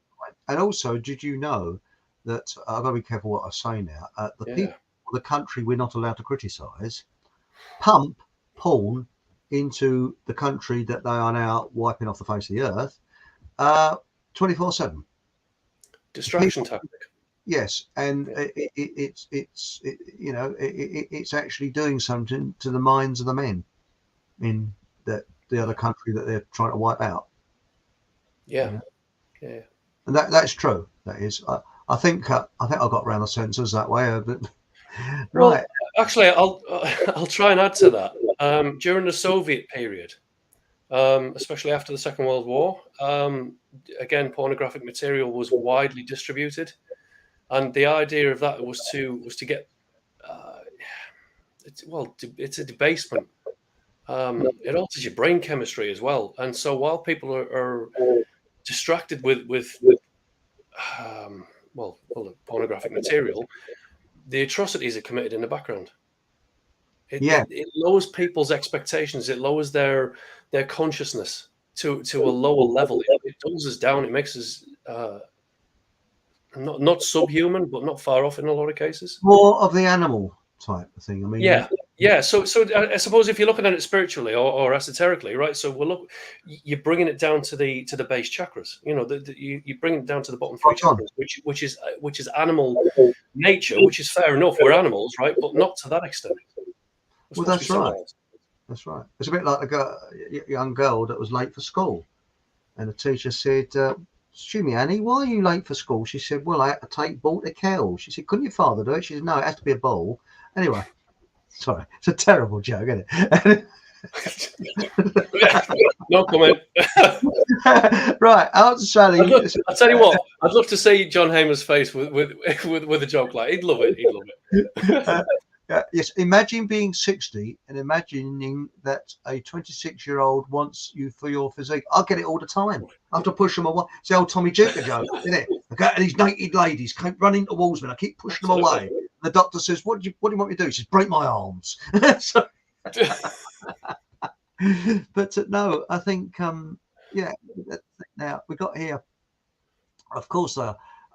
And also, did you know that I've got to be careful what I say now. The Yeah. people, the country we're not allowed to criticise, pump porn into the country that they are now wiping off the face of the earth, 24/7. Distraction tactic. Yes, and it's actually doing something to the minds of the men in the other country that they're trying to wipe out. Yeah. Yeah. And that's true. That is. I think I got around the sensors that way. But Well, right. actually, I'll try and add to that. During the Soviet period, especially after the Second World War, again, pornographic material was widely distributed, and the idea of that was to get it's a debasement. It alters your brain chemistry as well, and so while people are distracted with pornographic material, the atrocities are committed in the background. It lowers people's expectations. It lowers their consciousness to a lower level. It dulls us down. It makes us not subhuman, but not far off in a lot of cases. More of the animal type of thing. I mean, yeah. So I suppose if you're looking at it spiritually or esoterically, right? So you're bringing it down to the base chakras. You know, you bring it down to the bottom three chakras, which is animal nature, which is fair enough. We're animals, right? But not to that extent. Well, that's right. That's right. It's a bit like a young girl that was late for school, and the teacher said, "Excuse me, Annie, why are you late for school?" She said, "Well, I had to take ball to Kell." She said, "Couldn't your father do it?" She said, "No, it has to be a ball." Anyway, sorry, it's a terrible joke, isn't it? No comment. Right, Aunt Sally. I'll tell you what. I'd love to see John Hamer's face with a joke like he'd love it. He'd love it. Yes, imagine being 60 and imagining that a 26-year-old wants you for your physique. I get it all the time. I have to push them away. It's the old Tommy Duker joke, isn't it? And these naked ladies keep running towards me. I keep pushing them away. The doctor says, "What do you want me to do?" He says, "Break my arms." So, but no, I think now we got here. Of course,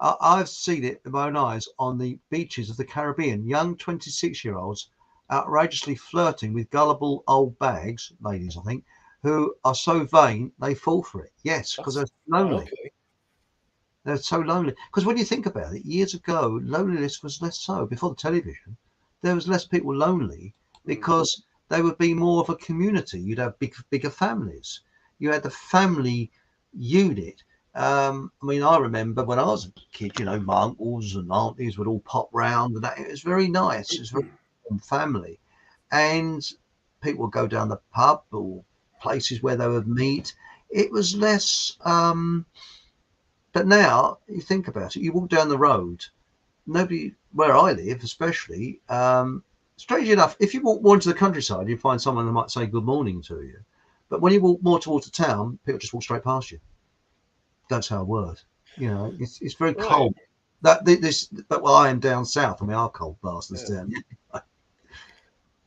I've seen it in my own eyes on the beaches of the Caribbean. Young 26-year-olds outrageously flirting with gullible old bags, ladies, I think, who are so vain they fall for it. Yes, because they're lonely. Okay. They're so lonely. Because when you think about it, years ago, loneliness was less so. Before the television, there was less people lonely because they would be more of a community. You'd have bigger families. You had the family unit. I mean, I remember when I was a kid, my uncles and aunties would all pop round, and it was very nice. It was very family, and people would go down the pub or places where they would meet. It was less. But now you think about it, you walk down the road. Nobody, where I live, especially. Strangely enough, if you walk more into the countryside, you find someone that might say good morning to you. But when you walk more towards the town, people just walk straight past you. That's how it works. It's very cold. But I am down south, and we are cold bastards down here.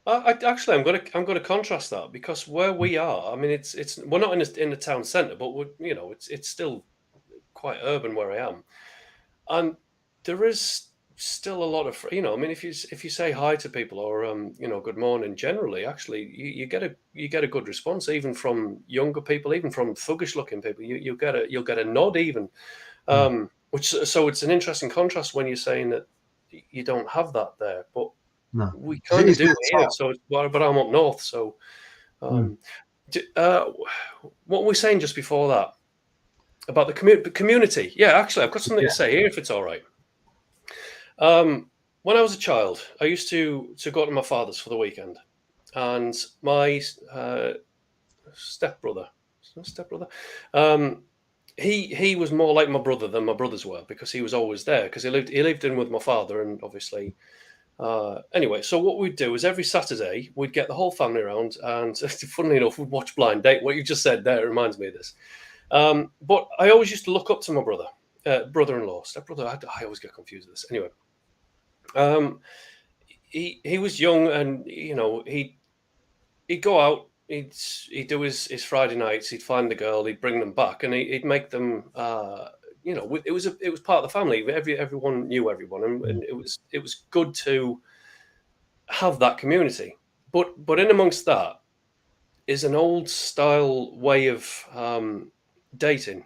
I'm going to contrast that, because where we are, I mean, it's we're not in the town centre, but it's still quite urban where I am, and there is still a lot of I mean, if you say hi to people or good morning, generally, actually, you get a good response, even from younger people, even from thuggish looking people. You'll get a nod even, so it's an interesting contrast when you're saying that you don't have that there, but we kind of do here. So, but I'm up north, so what were we saying just before that about the community? Yeah, actually, I've got something to say here, if it's all right. When I was a child, I used to go to my father's for the weekend, and my stepbrother, he was more like my brother than my brothers were, because he was always there, because he lived in with my father, and obviously. Anyway, so what we'd do is every Saturday we'd get the whole family around, and funnily enough, we'd watch Blind Date. What you just said there reminds me of this. But I always used to look up to my brother-in-law, stepbrother. I always get confused with this. Anyway, he was young, and he'd go out. He'd do his Friday nights. He'd find the girl. He'd bring them back, and he'd make them it was part of the family. Everyone knew everyone, and it was good to have that community. But in amongst that is an old style way of dating.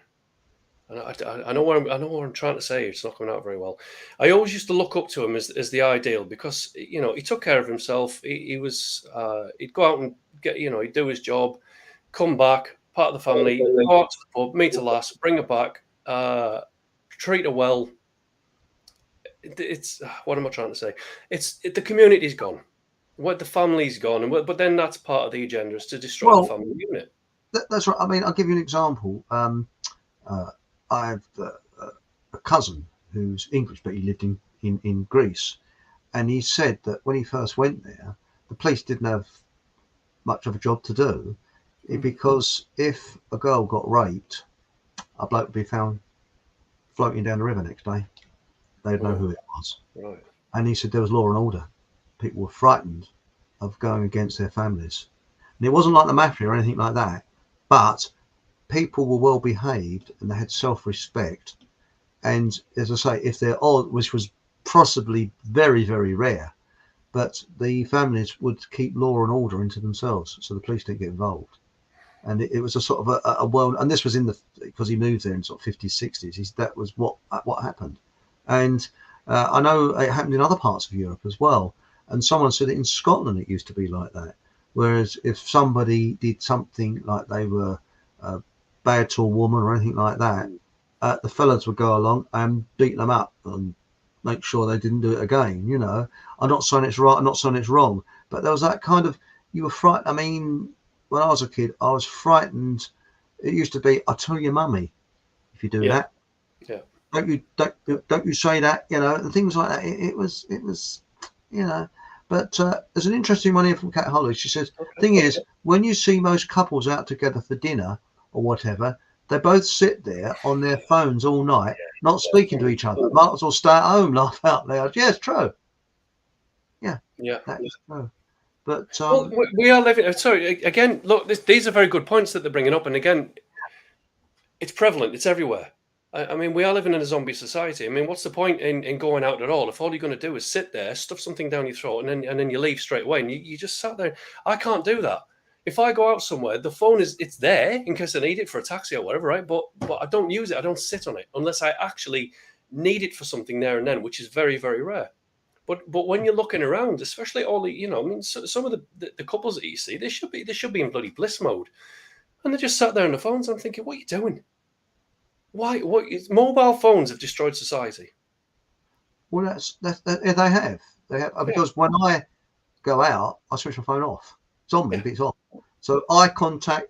And I know what I'm trying to say. It's not coming out very well. I always used to look up to him as the ideal, because he took care of himself. He was he'd go out and get he'd do his job, come back, part of the family, go out to the pub, meet a lass, bring her back, treat her well. It's what am I trying to say? The community's gone, what the family's gone, but then that's part of the agenda, is to destroy the family unit. That's right. I mean, I'll give you an example. I have a cousin who's English, but he lived in Greece, and he said that when he first went there, the police didn't have much of a job to do, because if a girl got raped, a bloke would be found floating down the river next day. They'd know who it was. Right. And he said there was law and order. People were frightened of going against their families. And it wasn't like the mafia or anything like that, but people were well behaved and they had self-respect. And as I say, if they're odd, which was possibly very, very rare, but the families would keep law and order into themselves, so the police didn't get involved. And it was a sort of a world, and this was because he moved there in sort of 50s, 60s. That was what happened. And I know it happened in other parts of Europe as well. And someone said that in Scotland it used to be like that. Whereas if somebody did something like they were bad to a woman or anything like that, the fellas would go along and beat them up and make sure they didn't do it again. I'm not saying it's right, I'm not saying it's wrong, but there was that kind of, you were frightened. I mean, when I was a kid, I was frightened. It used to be, I'll tell your mummy if you do that. Yeah. Don't you say that, and things like that. It was, But there's an interesting one here from Kat Holly. She says, thing is, when you see most couples out together for dinner or whatever, they both sit there on their phones all night, not speaking to each other. Might as well stay at home, laugh out loud. Yeah, it's true. Yeah, that is true. But we are living. Sorry, again, look, these are very good points that they're bringing up, and again, it's prevalent. It's everywhere. I mean, we are living in a zombie society. I mean, what's the point in going out at all if all you're going to do is sit there, stuff something down your throat, and then you leave straight away, and you just sat there. I can't do that. If I go out somewhere, the phone it's there in case I need it for a taxi or whatever, right? But I don't use it. I don't sit on it unless I actually need it for something there and then, which is very, very rare. But when you're looking around, especially all the, I mean, some of the couples that you see, they should be in bloody bliss mode, and they just sat there on the phones. I'm thinking, what are you doing? Why? Mobile phones have destroyed society. Well, they have because when I go out, I switch my phone off. It's on me, but it's off. So I contact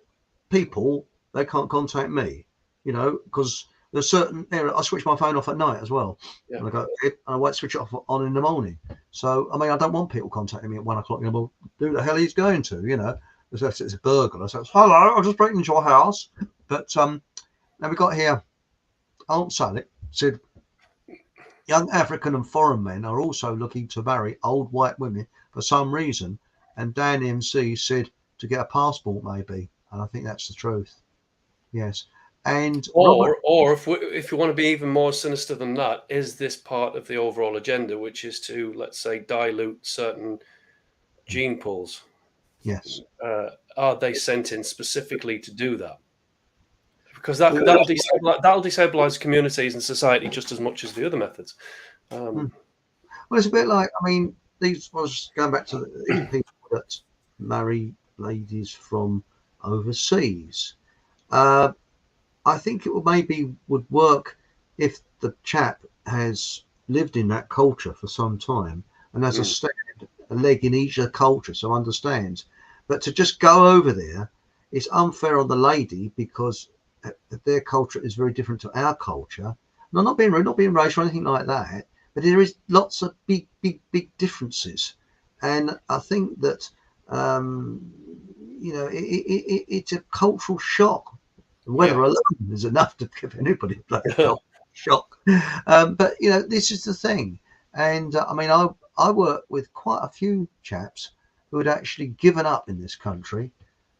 people; they can't contact me. Because there's certain area I switch my phone off at night as well. Yeah. And I go to bed and I won't switch it off on in the morning. So I mean, I don't want people contacting me at 1 o'clock. Well, who the hell he's going to? It's a burglar. So it's, hello, I'll just break into your house. But now we got here. Aunt Sally said, young African and foreign men are also looking to marry old white women for some reason. And Dan MC said to get a passport, maybe. And I think that's the truth. Yes. And or if you want to be even more sinister than that, is this part of the overall agenda, which is to, let's say, dilute certain gene pools? Yes. Are they sent in specifically to do that? Because that'll destabilize communities and society just as much as the other methods. Well, it's a bit like, I mean, these was going back to these people that marry ladies from overseas. I think it would work if the chap has lived in that culture for some time and has a leg in each culture, so understands. But to just go over there, it's unfair on the lady because their culture is very different to our culture. No, not being rude, not being racial or anything like that, but there is lots of big differences. And I think that, it's a cultural shock. The weather alone is enough to give anybody a shock. But, this is the thing. And I mean, I work with quite a few chaps who had actually given up in this country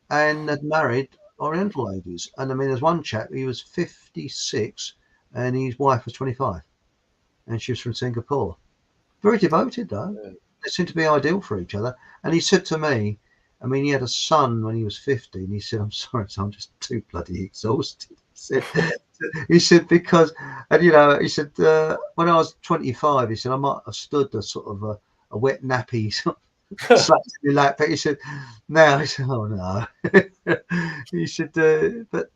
and had married Oriental ladies. And I mean, there's one chap, he was 56 and his wife was 25, and she was from Singapore. Very devoted, though. Yeah. They seemed to be ideal for each other. And he said to me, I mean, he had a son when he was 50, and he said, "I'm sorry, so I'm just too bloody exhausted." He said because, and he said when I was 25, he said I might have stood a sort of a wet nappy slapped in your lap, but he said now, he said, "Oh no," he said, but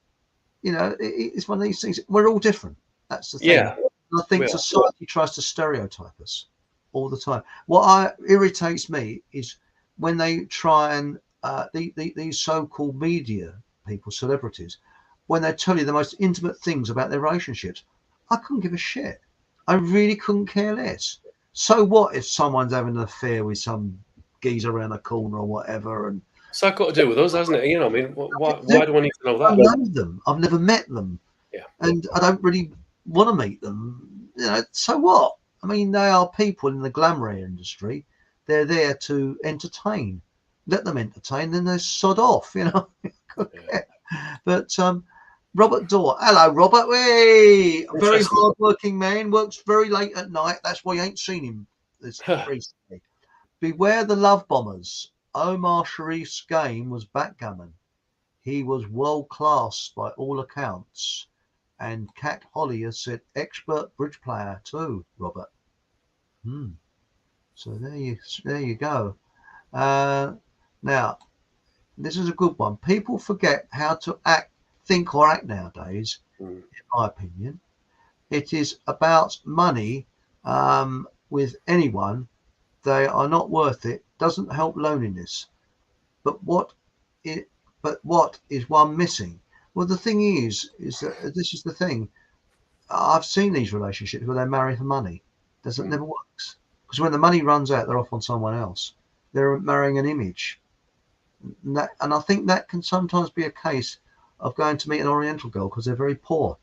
it's one of these things. We're all different. That's the thing. Yeah. And I think society tries to stereotype us all the time. What irritates me is when they try and these so-called media people, celebrities, when they tell you the most intimate things about their relationships. I couldn't give a shit. I really couldn't care less. So what if someone's having an affair with some geezer around the corner or whatever? And So that got to do with us, hasn't it? I mean, why do I need to know that? I know them. I've never met them. Yeah. And I don't really want to meet them. So what? I mean, they are people in the glamour industry. They're there to entertain. Let them entertain, then they sod off, Yeah. But Robert Dorr. Hello, Robert. Hey, very hard-working man. Works very late at night. That's why you ain't seen him this recently. Beware the love bombers. Omar Sharif's game was backgammon. He was world-class by all accounts. And Kat Holly has said expert bridge player too, Robert. So there you go. Now, this is a good one. People forget how to think or act nowadays, in my opinion. It is about money with anyone. They are not worth it. Doesn't help loneliness. But what is one missing? Well, the thing is that this is the thing. I've seen these relationships where they marry for money. Never works. Because when the money runs out, they're off on someone else. They're marrying an image. And I think that can sometimes be a case of going to meet an Oriental girl because they're very poor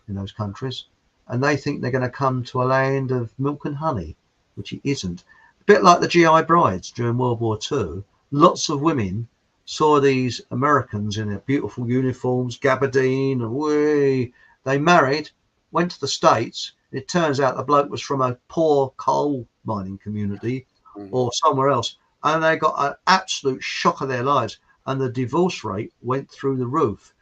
in those countries. And they think they're going to come to a land of milk and honey, which it isn't. A bit like the GI brides during World War II. Lots of women saw these Americans in their beautiful uniforms, gabardine, and they married, went to the States. It turns out the bloke was from a poor coal mining community or somewhere else. And they got an absolute shock of their lives. And the divorce rate went through the roof.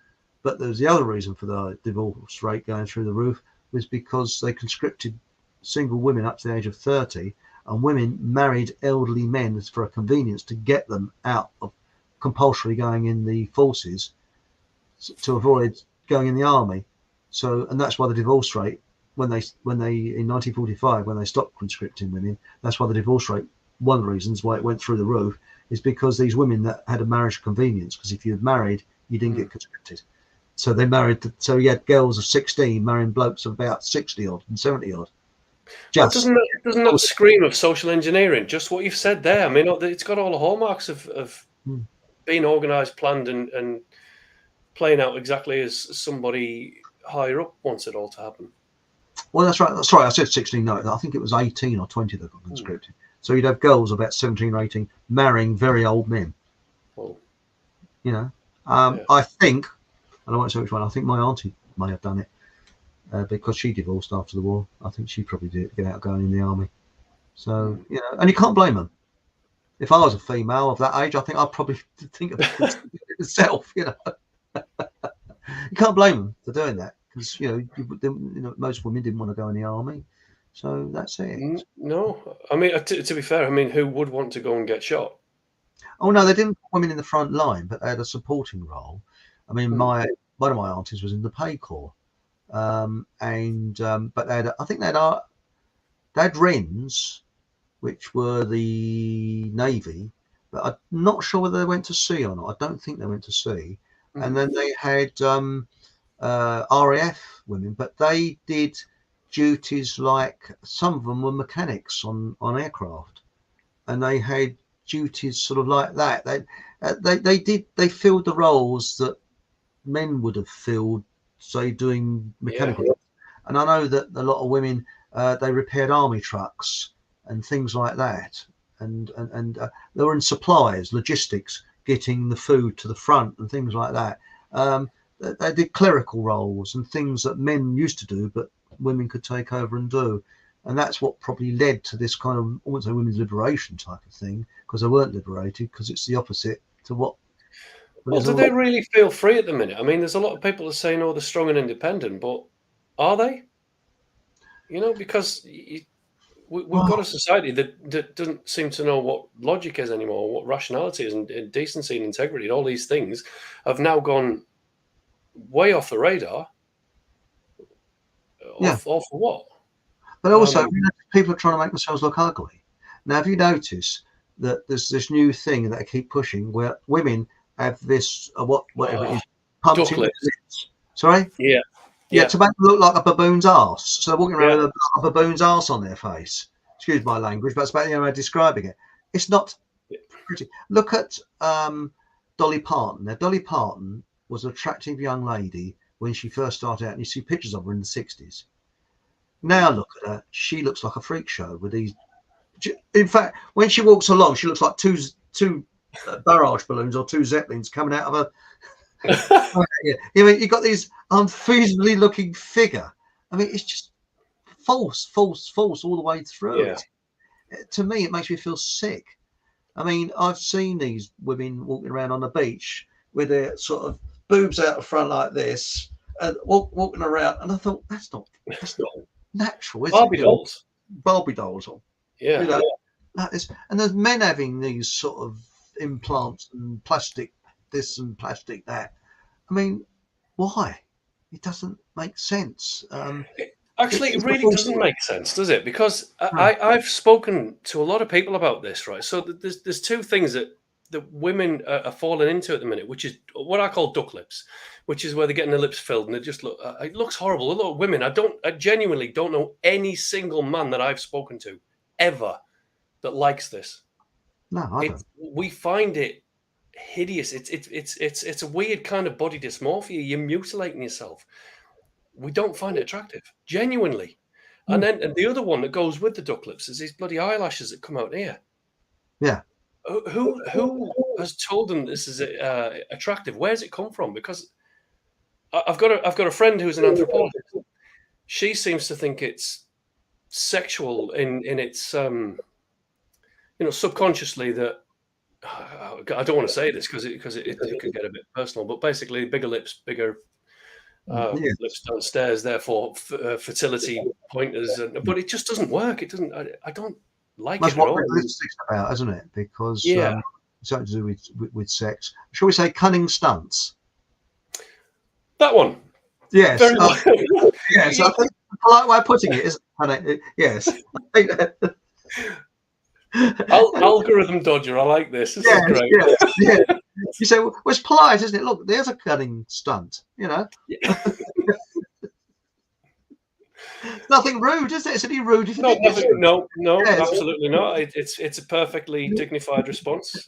But there's the other reason for the divorce rate going through the roof was because they conscripted single women up to the age of 30, and women married elderly men for a convenience to get them out of compulsory going in the forces to avoid going in the army. So, and that's why the divorce rate, when they in 1945, when they stopped conscripting women, that's why the divorce rate, one of the reasons why it went through the roof, is because these women that had a marriage convenience, because if you had married, you didn't get conscripted. So they married, so you had girls of 16 marrying blokes of about 60 odd and 70 odd. Doesn't that scream of social engineering? Just what you've said there. I mean, it's got all the hallmarks of being organised, planned, and playing out exactly as somebody higher up wants it all to happen. Well, that's right. Sorry, I said 16. No, I think it was 18 or 20 that got conscripted. So you'd have girls about 17 or 18 marrying very old men. Well, I think, and I won't say which one, I think my auntie may have done it because she divorced after the war. I think she probably did get out going in the army. So, and you can't blame them. If I was a female of that age, I think I'd probably think of it myself, You can't blame them for doing that because, most women didn't want to go in the army. So that's it. No, I mean, to be fair, I mean, who would want to go and get shot? Oh no, they didn't put women in the front line, but they had a supporting role. I mean, one of my aunties was in the Pay Corps, but they had, I think they had Wrens, which were the Navy, but I'm not sure whether they went to sea or not. I don't think they went to sea. And then they had RAF women, but they did duties like some of them were mechanics on aircraft, and they had duties sort of like that. They filled the roles that men would have filled, say, doing mechanical. Yeah. And I know that a lot of women they repaired army trucks and things like that, and they were in supplies, logistics, getting the food to the front and things like that. They did clerical roles and things that men used to do, but women could take over and do. And that's what probably led to this kind of, I wouldn't say women's liberation type of thing, because they weren't liberated, because it's the opposite to what. Well, do they really feel free at the minute? I mean, there's a lot of people that say, no, they're strong and independent, but are they? You know, because we've got a society that doesn't seem to know what logic is anymore, what rationality is, and decency and integrity, and all these things have now gone way off the radar. Off for what? But also, people are trying to make themselves look ugly. Now, have you noticed that there's this new thing that I keep pushing, where women have this whatever it is, pumped in lips. Sorry? Yeah, to make them look like a baboon's arse. So they're walking around with a baboon's arse on their face. Excuse my language, but it's about the way of describing it. It's not pretty. Look at Dolly Parton. Now, Dolly Parton was an attractive young lady when she first started out, and you see pictures of her in the 60s. Now look at her. She looks like a freak show with these. In fact, when she walks along, she looks like two barrage balloons or two zeppelins coming out of her. You mean, you've got these unfeasibly looking figure. I mean, it's just false all the way through. To me, it makes me feel sick. I mean, I've seen these women walking around on the beach with their sort of boobs out the front like this, and walking around, and I thought that's not natural, is Barbie it? dolls. Barbie dolls. Yeah. You know, that is, and there's men having these sort of implants and plastic this and plastic that. I mean, why? It doesn't make sense. Actually, it really doesn't make sense, does it? Because I've spoken to a lot of people about this, right? So there's two things that women are falling into at the minute, which is what I call duck lips, which is where they're getting their lips filled and they just look. It looks horrible. A lot of women. I genuinely don't know any single man that I've spoken to ever that likes this. No, I don't. We find it hideous. It's a weird kind of body dysmorphia. You're mutilating yourself. We don't find it attractive, genuinely. And then the other one that goes with the duck lips is these bloody eyelashes that come out here. Yeah. Who has told them this is attractive? Where's it come from? Because I've got a friend who's an anthropologist. She seems to think it's sexual in its subconsciously that. I don't want to say this because it could get a bit personal, but basically bigger lips, bigger lips downstairs, therefore fertility pointers, but it just doesn't work. It doesn't. I don't like it at all. That's what lipstick's about, isn't it? Because it's something to do with sex. Shall we say cunning stunts? That one. Yes. Yes. I think the polite way of putting it is, yes. Algorithm dodger. I like this. This is great. Yeah. You say, well, it's polite, isn't it? Look, there's a cunning stunt. Nothing rude, is it? Is any rude? No, absolutely not. It's a perfectly dignified response.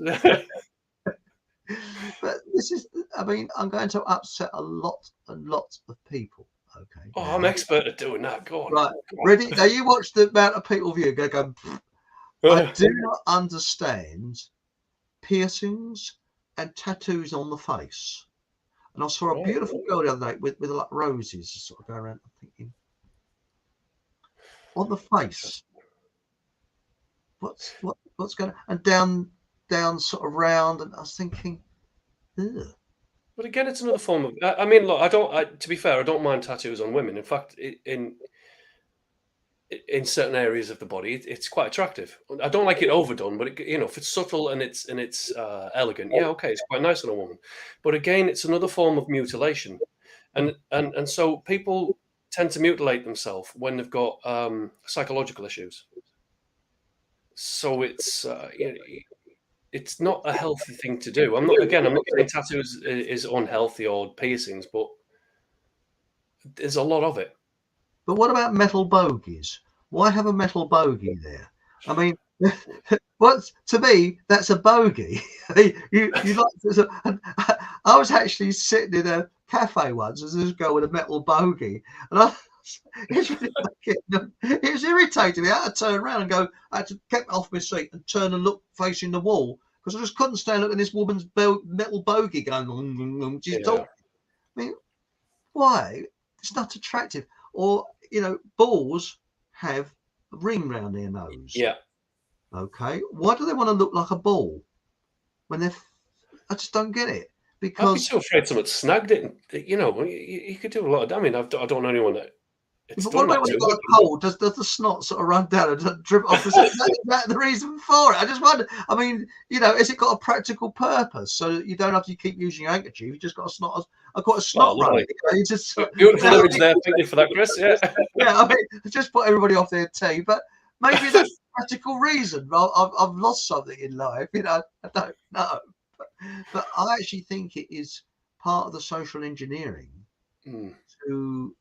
But this is, I mean, I'm going to upset a lot of people. Okay. Oh, I'm expert at doing that. Go on. Right. Ready? Now you watch the amount of people view go. I do not understand piercings and tattoos on the face. And I saw a beautiful girl the other day with like roses sort of going around. I'm thinking, on the face, what's going on? And down sort of round, and I was thinking, ugh. But again, it's another form of. I mean, look, to be fair, I don't mind tattoos on women. In fact, in certain areas of the body, it's quite attractive. I don't like it overdone, but if it's subtle and it's elegant, okay, it's quite nice on a woman. But again, it's another form of mutilation, and so people tend to mutilate themselves when they've got psychological issues. So it's not a healthy thing to do. I'm not saying tattoos is unhealthy or piercings, but there's a lot of it. But what about metal bogies? Why have a metal bogey there? I mean, to me, that's a bogey. you like. I was actually sitting in a cafe once as this girl with a metal bogey, and it was irritating me. I had to turn around and go. I had to get off my seat and turn and look facing the wall because I just couldn't stand looking at this woman's metal bogey going. She's talking. I mean, why? It's not attractive. Or Bulls have a ring round their nose. Yeah. Okay. Why do they want to look like a bull when they're? I just don't get it. I'd be Because so afraid someone snagged it. And, you could do a lot of damage. I don't know anyone that it's what done that about when to. you've got a cold? Does the snot sort of run down and drip off? Is that the reason for it? I just wonder. I mean, has it got a practical purpose so that you don't have to keep using your handkerchief? You just got a snot. I've got a snot run. You just Beautiful image there. Thank you for that, Chris. Yeah. Yeah. I mean, just put everybody off their tea, but maybe that's a practical reason. I've lost something in life. I don't know, but I actually think it is part of the social engineering to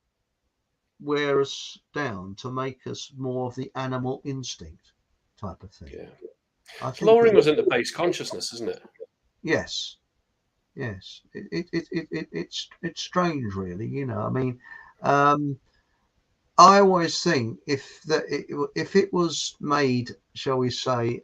wear us down, to make us more of the animal instinct type of thing. Yeah. I think Lowering us into base consciousness, isn't it? Yes. It's strange, really. I mean, I always think if it was made, shall we say,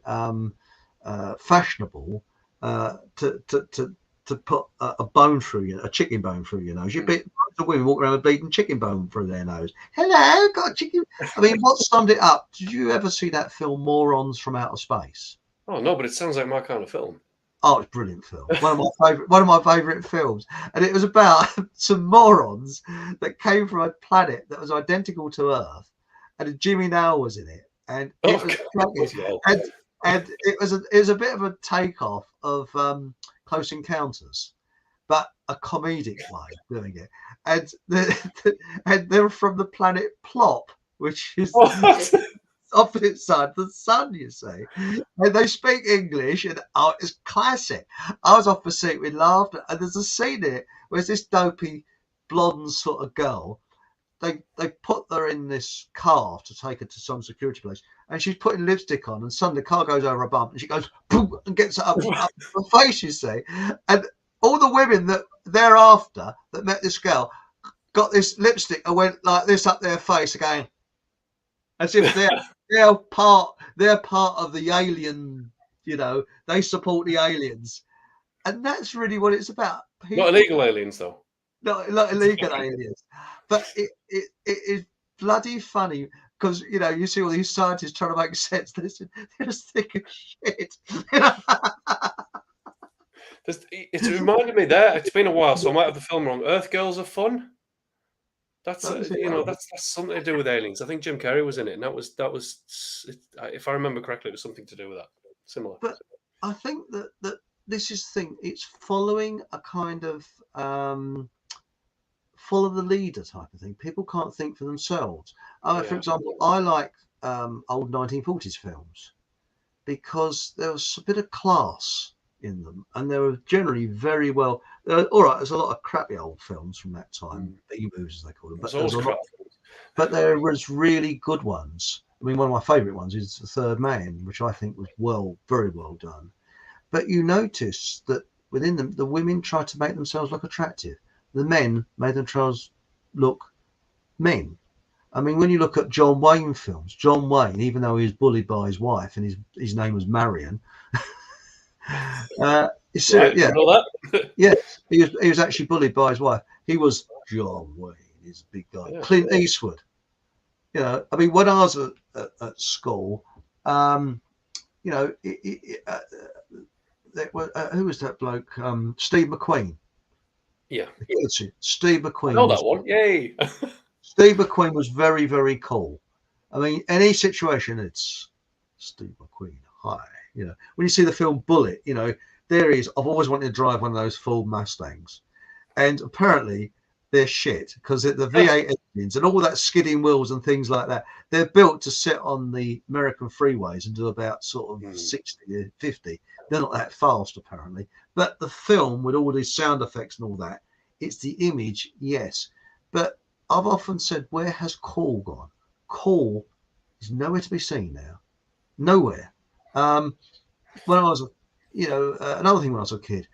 fashionable to put a bone through a chicken bone through your nose. The women walk around with bleeding chicken bone through their nose. Hello, got chicken. I mean, what summed it up? Did you ever see that film Morons from Outer Space? Oh no, but it sounds like my kind of film. Oh, it's a brilliant film. One of my favourite films, and it was about some morons that came from a planet that was identical to Earth, and Jimmy Nail was in it, and it was a bit of a takeoff of Close Encounters, but a comedic way doing it, and they're from the planet Plop, which is opposite side of the sun, you see, and they speak English, and it's classic. I was off the seat with laughter, and there's a scene in it where it's this dopey blonde sort of girl. They put her in this car to take her to some security place, and she's putting lipstick on, and suddenly the car goes over a bump, and she goes boom, and gets up her face, you see, and all the women that thereafter that met this girl got this lipstick and went like this up their face again, as if they're part of the alien. They support the aliens, and that's really what it's about. Not illegal aliens, though. Not illegal aliens, but it is bloody funny because you see all these scientists trying to make sense. They're just thick as shit. It's reminded me there. It's been a while, so I might have the film wrong. Earth Girls Are Fun. That's that's something to do with aliens. I think Jim Carrey was in it, and that was if I remember correctly, it was something to do with that. Similar. But I think that this is the thing. It's following a kind of follow the leader type of thing. People can't think for themselves. For example, I like old 1940s films because there was a bit of class in them, and they were generally very well. All right, there's a lot of crappy old films from that time, B-movies as they call them, but there was really good ones. I mean, one of my favourite ones is The Third Man, which I think was very well done. But you notice that within them, the women tried to make themselves look attractive. The men made themselves look men. I mean, when you look at John Wayne films, John Wayne, even though he was bullied by his wife and his name was Marion, yes, he was actually bullied by his wife. He was John Wayne. He's a big guy. Yeah. Clint Eastwood. I mean, when I was at school, who was that bloke? Steve McQueen. Yeah, Steve McQueen. I know that one. Yay! Steve McQueen was very, very cool. I mean, any situation, it's Steve McQueen. Hi. When you see the film Bullet, there he is. I've always wanted to drive one of those Ford Mustangs, and apparently they're shit because the V8 engines and all that skidding wheels and things like that, they're built to sit on the American freeways and do about sort of 60 to 50. They're not that fast apparently, but the film with all these sound effects and all that, it's the image, yes. But I've often said, where has Cull gone? Cull is nowhere to be seen now, nowhere. When I was, another thing when I was a kid,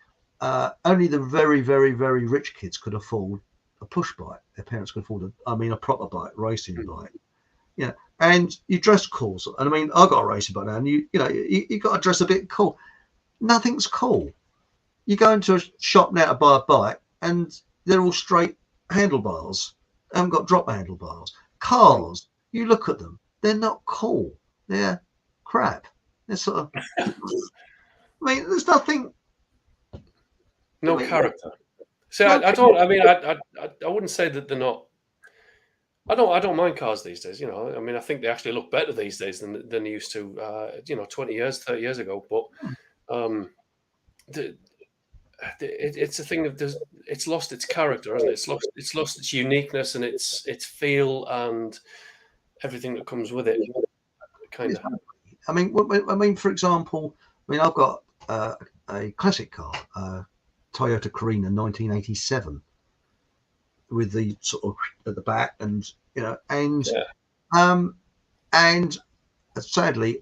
only the very, very, very rich kids could afford a push bike. Their parents could afford a proper bike, racing bike. And you dress cool. And I mean, I got a racing bike now, and you got to dress a bit cool. Nothing's cool. You go into a shop now to buy a bike, and they're all straight handlebars. They haven't got drop handlebars. Cars, you look at them, they're not cool. They're crap. They're sort of. I mean, there's nothing. No I mean, character. See, no I don't. I mean, I wouldn't say that they're not. I don't mind cars these days. You know, I mean, I think they actually look better these days than they used to. 20 years, 30 years ago. But it's a thing of it's lost its character, hasn't it? It's lost its uniqueness and its feel and everything that comes with it. Kind of. I mean, for example, I've got a classic car, Toyota Carina 1987, with the sort of at the back, and and sadly,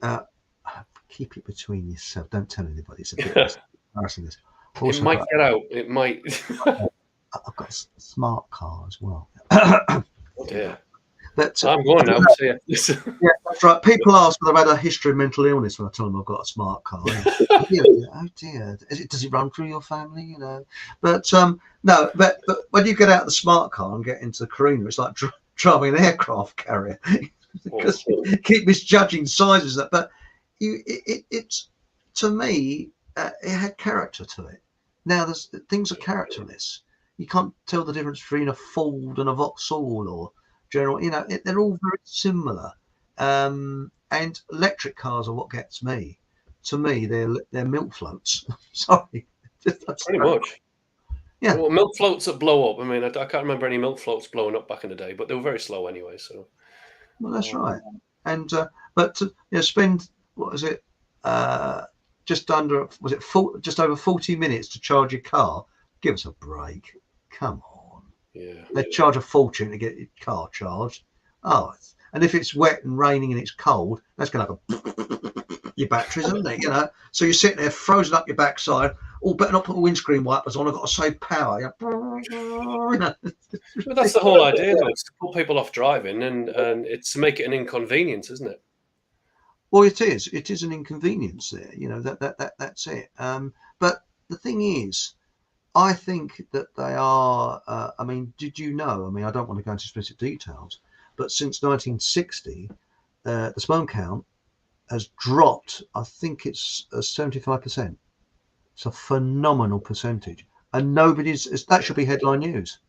keep it between yourself. Don't tell anybody. It's a bit embarrassing. This. It might get out. It might. I've got a smart car as well. Oh dear. But I'm going now. Yeah, that's right. People ask whether I've had a history of mental illness when I tell them I've got a smart car. Oh dear, does it run through your family? You know, but no. But when you get out of the smart car and get into the Carina, it's like driving an aircraft carrier because you keep misjudging sizes. But it's to me, it had character to it. Now things are characterless. You can't tell the difference between a Ford and a Vauxhall or General. They're all very similar. And electric cars are what gets me. To me, they're milk floats. Sorry, pretty much. Yeah. Well, milk floats that blow up. I mean, I can't remember any milk floats blowing up back in the day, but they were very slow anyway. So. Well, that's right. And but to spend what is it? Just over 40 minutes to charge your car? Give us a break. Come on. Yeah. They charge a fortune to get your car charged. Oh, and if it's wet and raining and it's cold, that's going to have your batteries, isn't it? So you're sitting there frozen up your backside. Oh, better not put windscreen wipers on. I've got to save power. But that's the whole idea, though. It's to pull people off driving, and it's to make it an inconvenience, isn't it? Well, it is. It is an inconvenience there. That's it. But the thing is, I think that they are. Did you know? I don't want to go into specific details, but since 1960, the sperm count has dropped. I think it's 75%. It's a phenomenal percentage, and that should be headline news.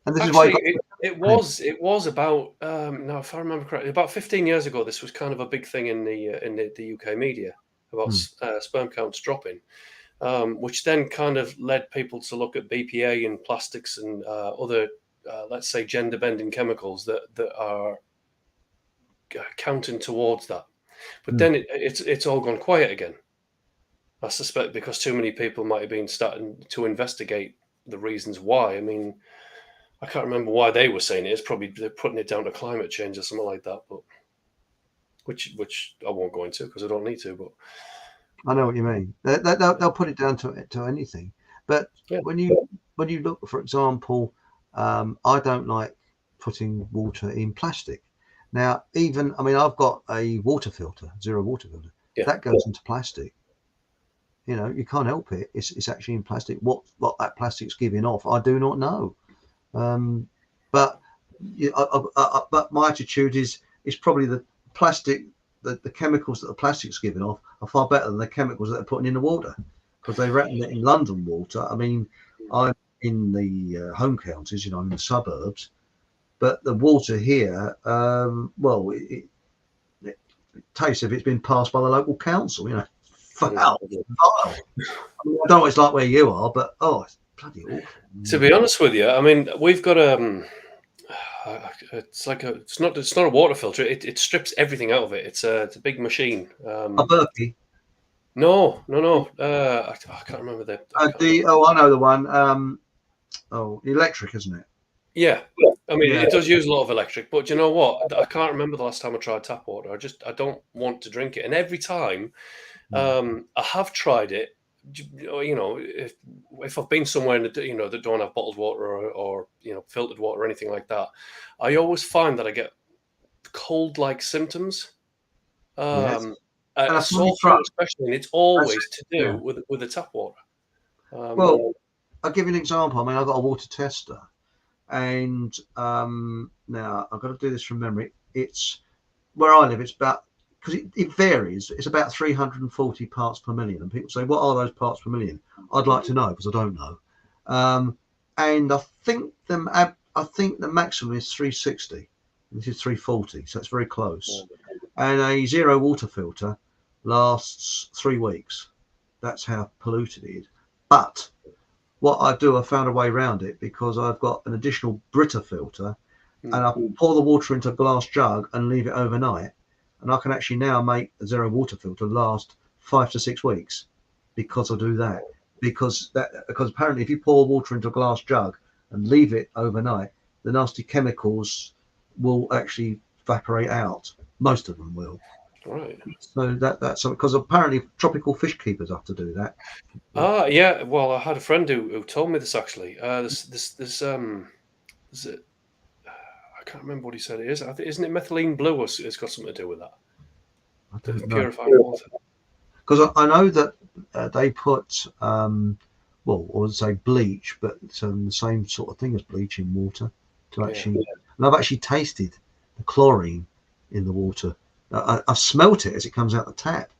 And this Actually, is why it was about now, if I remember correctly, about 15 years ago. This was kind of a big thing in the UK media about sperm counts dropping. Which then kind of led people to look at BPA and plastics and other, let's say, gender-bending chemicals that are counting towards that. But then it's all gone quiet again. I suspect because too many people might have been starting to investigate the reasons why. I mean, I can't remember why they were saying it. It's probably they're putting it down to climate change or something like that. But which I won't go into because I don't need to. But I know what you mean. They'll put it down to anything. But when you look, for example, I don't like putting water in plastic. Now, I've got a water filter, zero water filter. Yeah. That goes into plastic. You can't help it. It's actually in plastic. What that plastic's giving off, I do not know. But my attitude is probably the plastic. The chemicals that the plastic's giving off are far better than the chemicals that they're putting in the water, because they reckon that in London water. I'm in the home counties, in the suburbs, but the water here, it tastes if it's been passed by the local council. Foul. I don't know what it's like where you are, but it's bloody awful. To be honest with you, we've got it's not a water filter. It strips everything out of it. It's a big machine. A Berkey? No. I can't remember that. I know the one. Electric, isn't it? Yeah. It does use a lot of electric, but you know what? I can't remember the last time I tried tap water. I don't want to drink it, and every time I have tried it. If I've been somewhere that don't have bottled water or filtered water or anything like that, I always find that I get cold-like symptoms. And a sore throat, especially, and it's always to do with the tap water. Well, I'll give you an example. I've got a water tester, And now I've got to do this from memory. It's where I live. It's about, because it varies. It's about 340 parts per million. And people say, what are those parts per million? I'd like to know, because I don't know. And I think the maximum is 360. This is 340, so it's very close. And a zero water filter lasts 3 weeks. That's how polluted it is. But what I do, I found a way around it, because I've got an additional Brita filter, and I pour the water into a glass jug and leave it overnight. And I can actually now make a zero water filter last 5 to 6 weeks because I do that. Because apparently if you pour water into a glass jug and leave it overnight, the nasty chemicals will actually evaporate out. Most of them will. Right. So that's because apparently tropical fish keepers have to do that. Yeah. Well, I had a friend who told me this actually. This is it? I can't remember what he said it is. I think, isn't it methylene blue? It's got something to do with that. I don't know. Purified water. Because I know that they put or say bleach, but the same sort of thing as bleach in water to actually. And I've actually tasted the chlorine in the water. I've smelt it as it comes out the tap.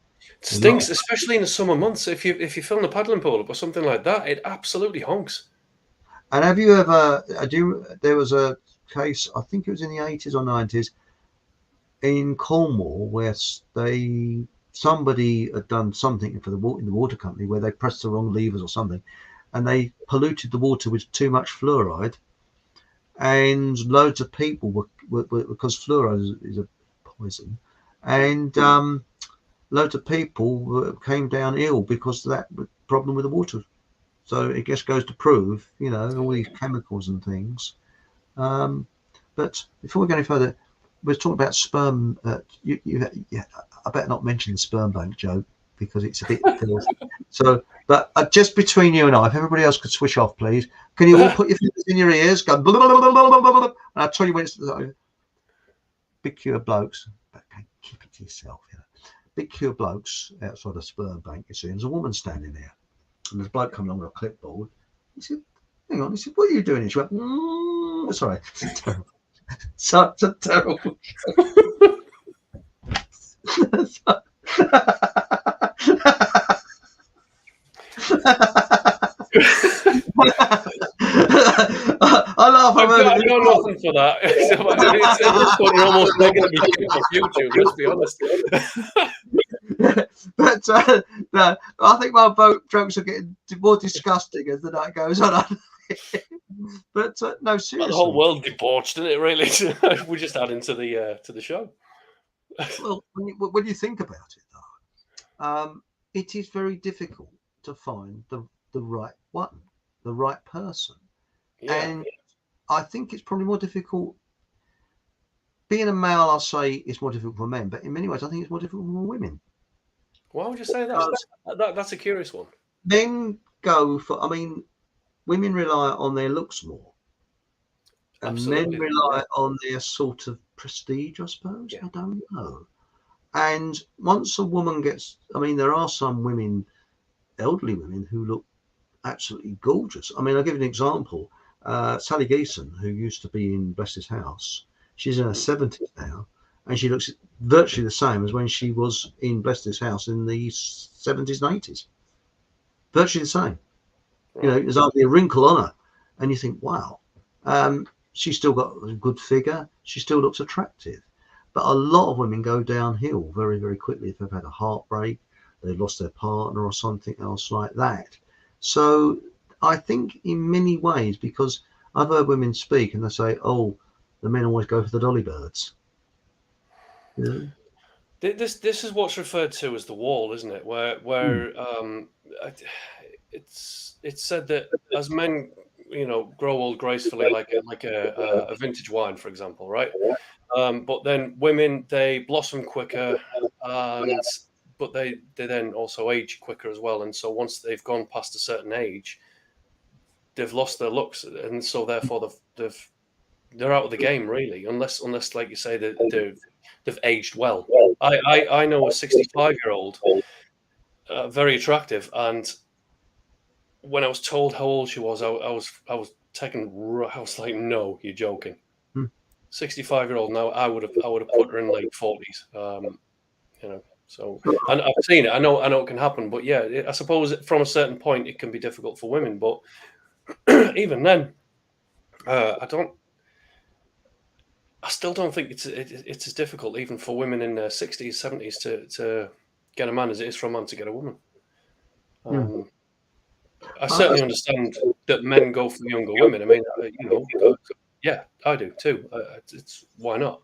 It stinks, especially in the summer months. If you fill the paddling pool up or something like that, it absolutely honks. And have you ever? There was a case. I think it was in the 80s or 90s in Cornwall where somebody had done something in the water company where they pressed the wrong levers or something, and they polluted the water with too much fluoride, and loads of people were because fluoride is a poison, and loads of people came down ill because of that problem with the water. So it just goes to prove, all these chemicals and things. But before we go any further, we're talking about sperm. I better not mention the sperm bank joke because it's a bit filthy. So, but just between you and I, if everybody else could switch off, please. Can you all put your fingers in your ears? Go blah, blah, blah, blah, blah, blah, and I'll tell you when it's big queue of blokes. But keep it to yourself. Big queue of blokes outside a sperm bank. You see, and there's a woman standing there, and there's a bloke coming along with a clipboard. He said, "Hang on." He said, "What are you doing?" And she went, "Sorry, it's terrible." Such a terrible I laugh. I've got nothing for that. You're almost making it be for YouTube. Let's be honest. But no, I think my boat jokes are getting more disgusting as the night goes on. But no, seriously, the whole world debauched, isn't it? Really, we're just adding to the show. Well, when you think about it, though, it is very difficult to find the right one, the right person, and I think it's probably more difficult. Being a male, I'll say, is more difficult for men, but in many ways, I think it's more difficult for women. Why would you say that? That's a curious one. Men go for. I mean, women rely on their looks more, and Absolutely. men rely on their sort of prestige, I suppose. I don't know. And once a woman gets, I mean, there are some women, elderly women, who look absolutely gorgeous. I mean, I'll give you an example. Sally Geeson, who used to be in Bless His House, she's in her 70s now, and she looks virtually the same as when she was in Bless His House in the 70s and 80s. Virtually the same. Right. There's hardly a wrinkle on her. And you think, wow. She's still got a good figure. She still looks attractive. But a lot of women go downhill very, very quickly if they've had a heartbreak, they've lost their partner or something else like that. So I think in many ways, because I've heard women speak and they say, oh, the men always go for the dolly birds. Yeah. This is what's referred to as the wall, isn't it? Where it's said that as men, grow old gracefully, like a vintage wine, for example, right? But then women, they blossom quicker, but they then also age quicker as well. And so once they've gone past a certain age, they've lost their looks, and so therefore they're out of the game, really, unless like you say, they've aged well. I know a 65-year-old, very attractive, and when I was told how old she was, I was taken. I was like, no, you're joking. Hmm. 65-year-old now, I would have put her in late 40s. You know, so and I've seen it. I know it can happen, but yeah, I suppose from a certain point it can be difficult for women. But even then, I still don't think it's as difficult even for women in their 60s, 70s to get a man as it is for a man to get a woman. I certainly understand that men go for younger women. I mean, yeah, I do too. It's why not?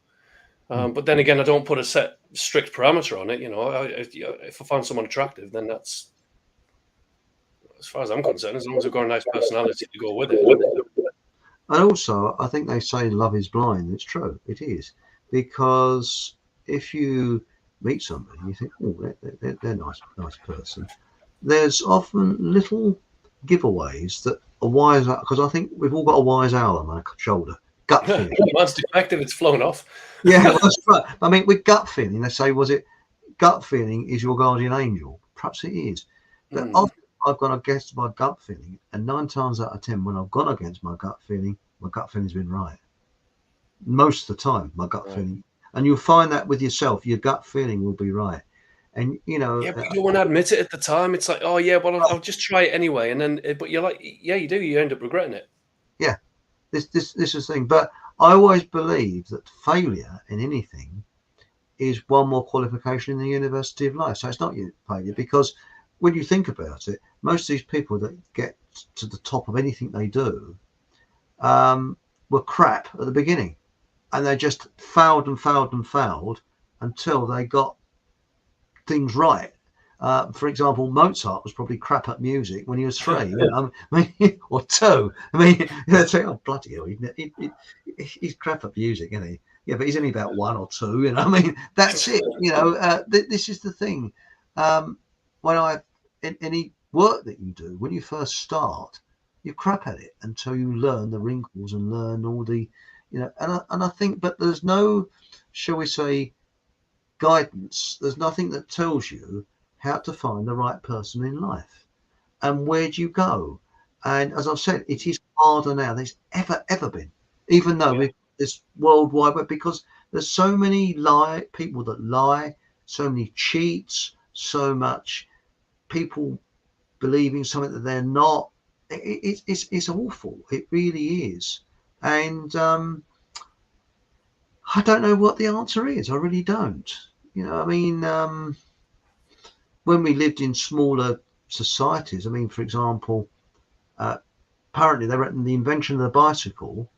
But then again, I don't put a set strict parameter on it. You know, if I find someone attractive, then that's, as far as I'm concerned, as long as they've got a nice personality to go with it. And also, I think they say love is blind. It's true. It is. Because if you meet somebody, you think, oh, they're a nice person. There's often little giveaways that are wise, because I think we've all got a wise owl on our shoulder. Gut feeling. Mine's defective, it's flown off. Yeah, well, that's right. I mean, with gut feeling, they say, was it gut feeling is your guardian angel? Perhaps it is. But often I've gone against my gut feeling, and 9 times out of 10, when I've gone against my gut feeling's been right. Most of the time, my gut feeling. And you'll find that with yourself, your gut feeling will be right. And, you know... Yeah, but you don't want to admit it at the time. It's like, oh, yeah, well, I'll just try it anyway. And then, but you're like, yeah, you do. You end up regretting it. Yeah, this is the thing. But I always believe that failure in anything is one more qualification in the University of Life. So it's not your failure, because when you think about it, most of these people that get to the top of anything they do were crap at the beginning, and they just failed until they got things right. For example, Mozart was probably crap at music when he was 3, you know, or 2. I mean, they'd say, "Oh, bloody hell, he's crap at music, isn't he?" Yeah, but he's only about 1 or 2. You know, I mean, that's it. You know, this is the thing. In any work that you do, when you first start, you're crap at it until you learn the wrinkles and learn all the, you know. And I think, but there's no, shall we say, guidance. There's nothing that tells you how to find the right person in life and where do you go. And as I've said, it is harder now than it's ever been, even though we've this worldwide web, because there's so many people that lie, so many cheats, so much people believing something that they're not. It's awful. It really is. And I don't know what the answer is. I really don't. You know, I mean, when we lived in smaller societies, I mean, for example, apparently they reckon the invention of the bicycle,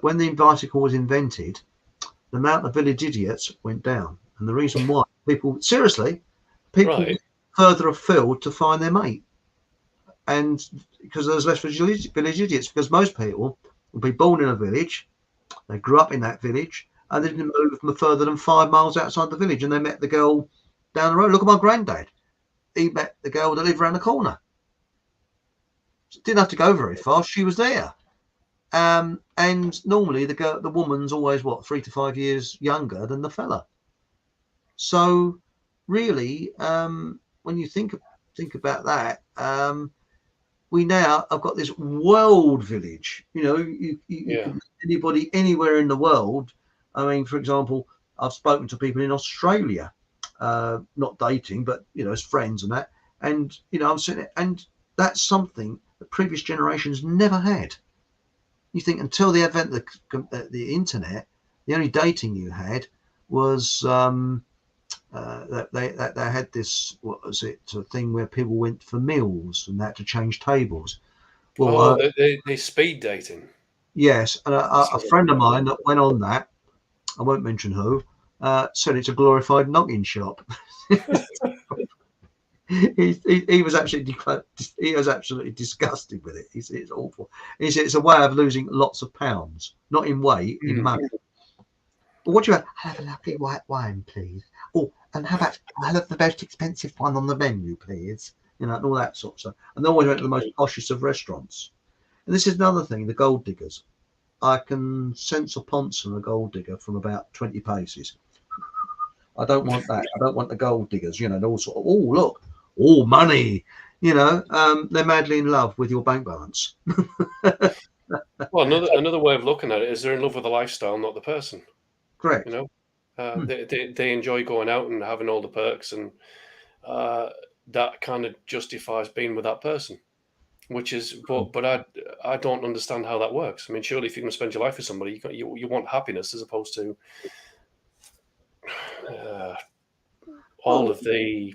when the bicycle was invented, the amount of village idiots went down. And the reason why, people right. Further afield to find their mate. And because there's less village idiots, because most people would be born in a village, they grew up in that village, and they didn't move further than 5 miles outside the village, and they met the girl down the road. Look at my granddad. He met the girl that lived around the corner. Didn't have to go very far. She was there. And normally the woman's always 3 to 5 years younger than the fella. So really, when you think about that, we now have got this world village. You know, you can anybody anywhere in the world. I mean, for example, I've spoken to people in Australia, not dating, but you know, as friends and that. And you know, I'm sitting, and that's something that previous generations never had. You think until the advent of the internet, the only dating you had was that they had this, what was it, a thing where people went for meals and they had to change tables. Well, they speed dating. Yes, and a friend of mine that went on that, I won't mention who, said it's a glorified noggin shop. he was absolutely disgusted with it. He said it's awful. He said it's a way of losing lots of pounds, not in weight, in money. Well, what do you have? I'll have a lovely white wine, please. Oh, and how about I'll have the most expensive one on the menu, please. You know, and all that sort of stuff. And they always went to the most poshest of restaurants. And this is another thing, the gold diggers. I can sense a ponce and a gold digger from about 20 paces. I don't want that. I don't want the gold diggers, you know, and all sort of, oh, look, all money. they're madly in love with your bank balance. Well, another way of looking at it is they're in love with the lifestyle, not the person. Correct. They enjoy going out and having all the perks, and that kind of justifies being with that person. Which is, but I don't understand how that works. I mean, surely if you're going to spend your life with somebody, you want happiness as opposed to all of the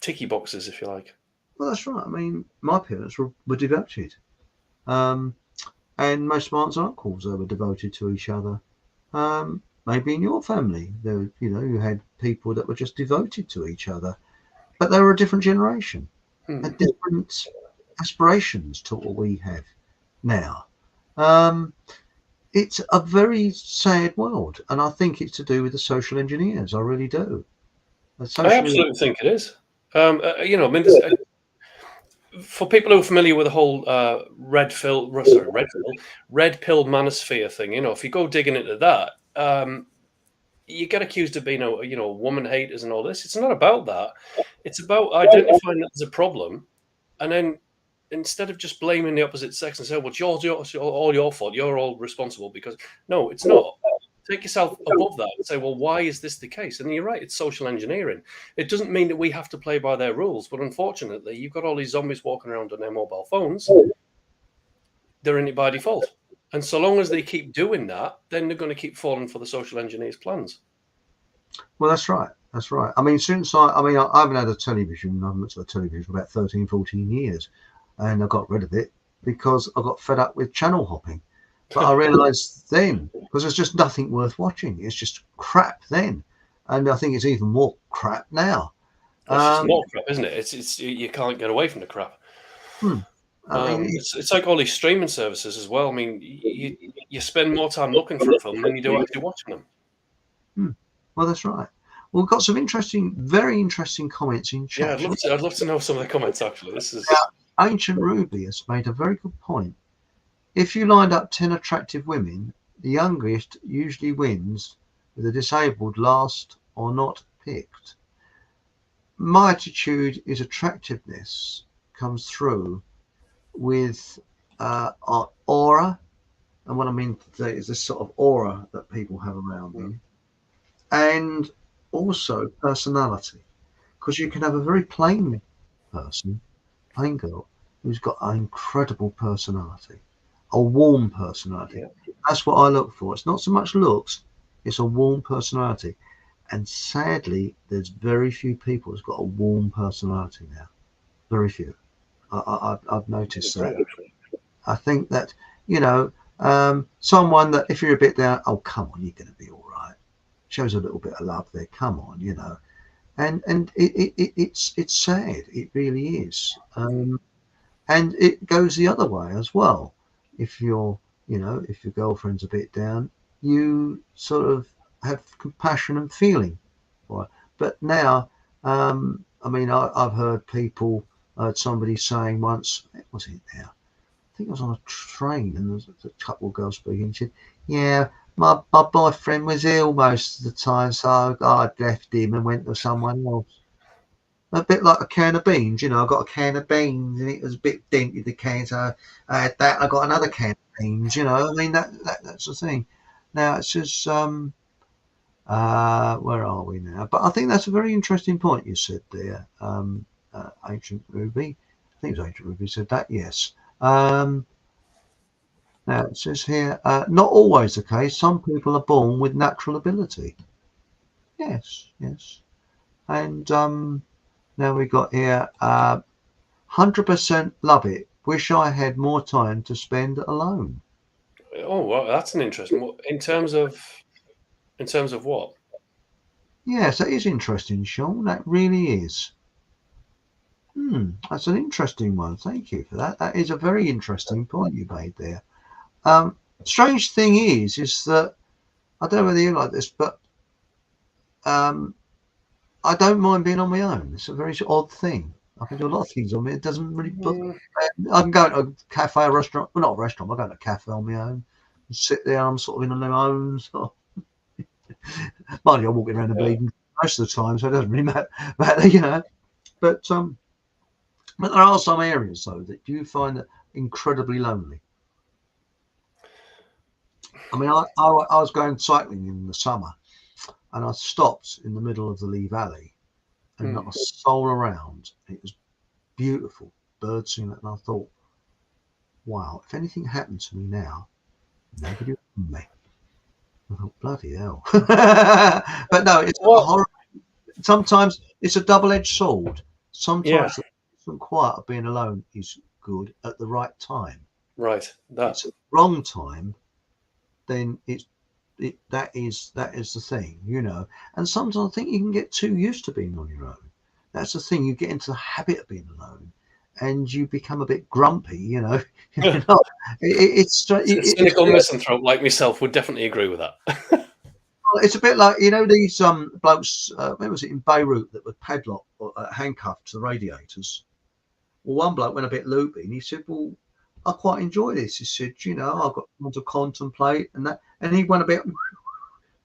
ticky boxes, if you like. Well, that's right. I mean, my parents were devoted, and most of my aunts and uncles were devoted to each other. Maybe in your family, there, you had people that were just devoted to each other, but they were a different generation, had different aspirations to what we have now. It's a very sad world, and I think it's to do with the social engineers. I really do. I absolutely think it is. I mean, for people who are familiar with the whole red pill manosphere thing, if you go digging into that, you get accused of being woman haters and all this. It's not about that. It's about identifying that there's a problem, and then instead of just blaming the opposite sex and saying, well, it's all your fault, you're all responsible, because no, it's not. Take yourself above that and say, well, why is this the case? And you're right, it's social engineering. It doesn't mean that we have to play by their rules, but unfortunately, you've got all these zombies walking around on their mobile phones. They're in it by default. And so long as they keep doing that, then they're going to keep falling for the social engineers' plans. Well, that's right. That's right. I mean, I haven't had a television. I haven't looked at a television for about 13, 14 years. And I got rid of it because I got fed up with channel hopping. But I realised then, because there's just nothing worth watching. It's just crap then. And I think it's even more crap now. It's just more crap, isn't it? It's you can't get away from the crap. It's like all these streaming services as well. I mean, you spend more time looking for a film than you do actually watching them. Well, that's right. Well, we've got some very interesting comments in chat. Yeah, I'd love to know some of the comments, actually. This is... Ancient Ruby has made a very good point. If you lined up 10 attractive women, the youngest usually wins, with the disabled last or not picked. My attitude is attractiveness comes through with our aura, and what I mean today is this sort of aura that people have around them, and also personality, because you can have a very plain girl who's got an incredible personality, a warm personality. That's what I look for. It's not so much looks, it's a warm personality. And sadly, there's very few people who's got a warm personality now. Very few. I've noticed that. I think that, someone that if you're a bit down, oh, come on, you're going to be all right. Shows a little bit of love there. Come on, And it's sad. It really is. And it goes the other way as well. If you're, if your girlfriend's a bit down, you sort of have compassion and feeling for it. But now, I've heard people, somebody saying once, what was it now? I think I was on a train and there was a couple of girls speaking. She said, yeah, my boyfriend was ill most of the time, so I left him and went to someone else. A bit like a can of beans, I got a can of beans and it was a bit dented, the can, so I had that. I got another can of beans, that's the thing. Now it's just, where are we now? But I think that's a very interesting point you said there, Ancient Ruby. I think it was Ancient Ruby said that, yes. Now it says here, not always the case. Some people are born with natural ability. Yes. And now we got here, 100% love it. Wish I had more time to spend alone. Oh, well, that's an interesting. In terms of what? Yes, that is interesting, Sean. That really is. That's an interesting one. Thank you for that. That is a very interesting point you made there. Strange thing is that I don't know whether you like this, but I don't mind being on my own. It's a very odd thing. I can do a lot of things on me. It doesn't really bother me. I can go to a cafe, a restaurant. Well, not a restaurant. I go to a cafe on my own and sit there. I'm sort of in on my own. So. Mind you, I'm walking around the building most of the time, so it doesn't really matter. But But there are some areas, though, that you find that incredibly lonely. I mean, I was going cycling in the summer, and I stopped in the middle of the Lee Valley, and not a soul around. It was beautiful, birds singing, and I thought, wow, if anything happened to me now, nobody would know me. I thought, bloody hell. But no, it's horrible. Sometimes it's a double-edged sword. Sometimes the peace and quiet of being alone is good at the right time. Right. It's at the wrong time, then that is the thing, you know. And sometimes I think you can get too used to being on your own. That's the thing. You get into the habit of being alone, and you become a bit grumpy, you know. It's cynical misanthrope like myself would definitely agree with that. It's a bit like, you know, these blokes, where was it, in Beirut, that were padlocked or handcuffed to the radiators. Well, one bloke went a bit loopy, and he said, well, I quite enjoy this. He said, you know, I've got time to contemplate and that. And he went a bit,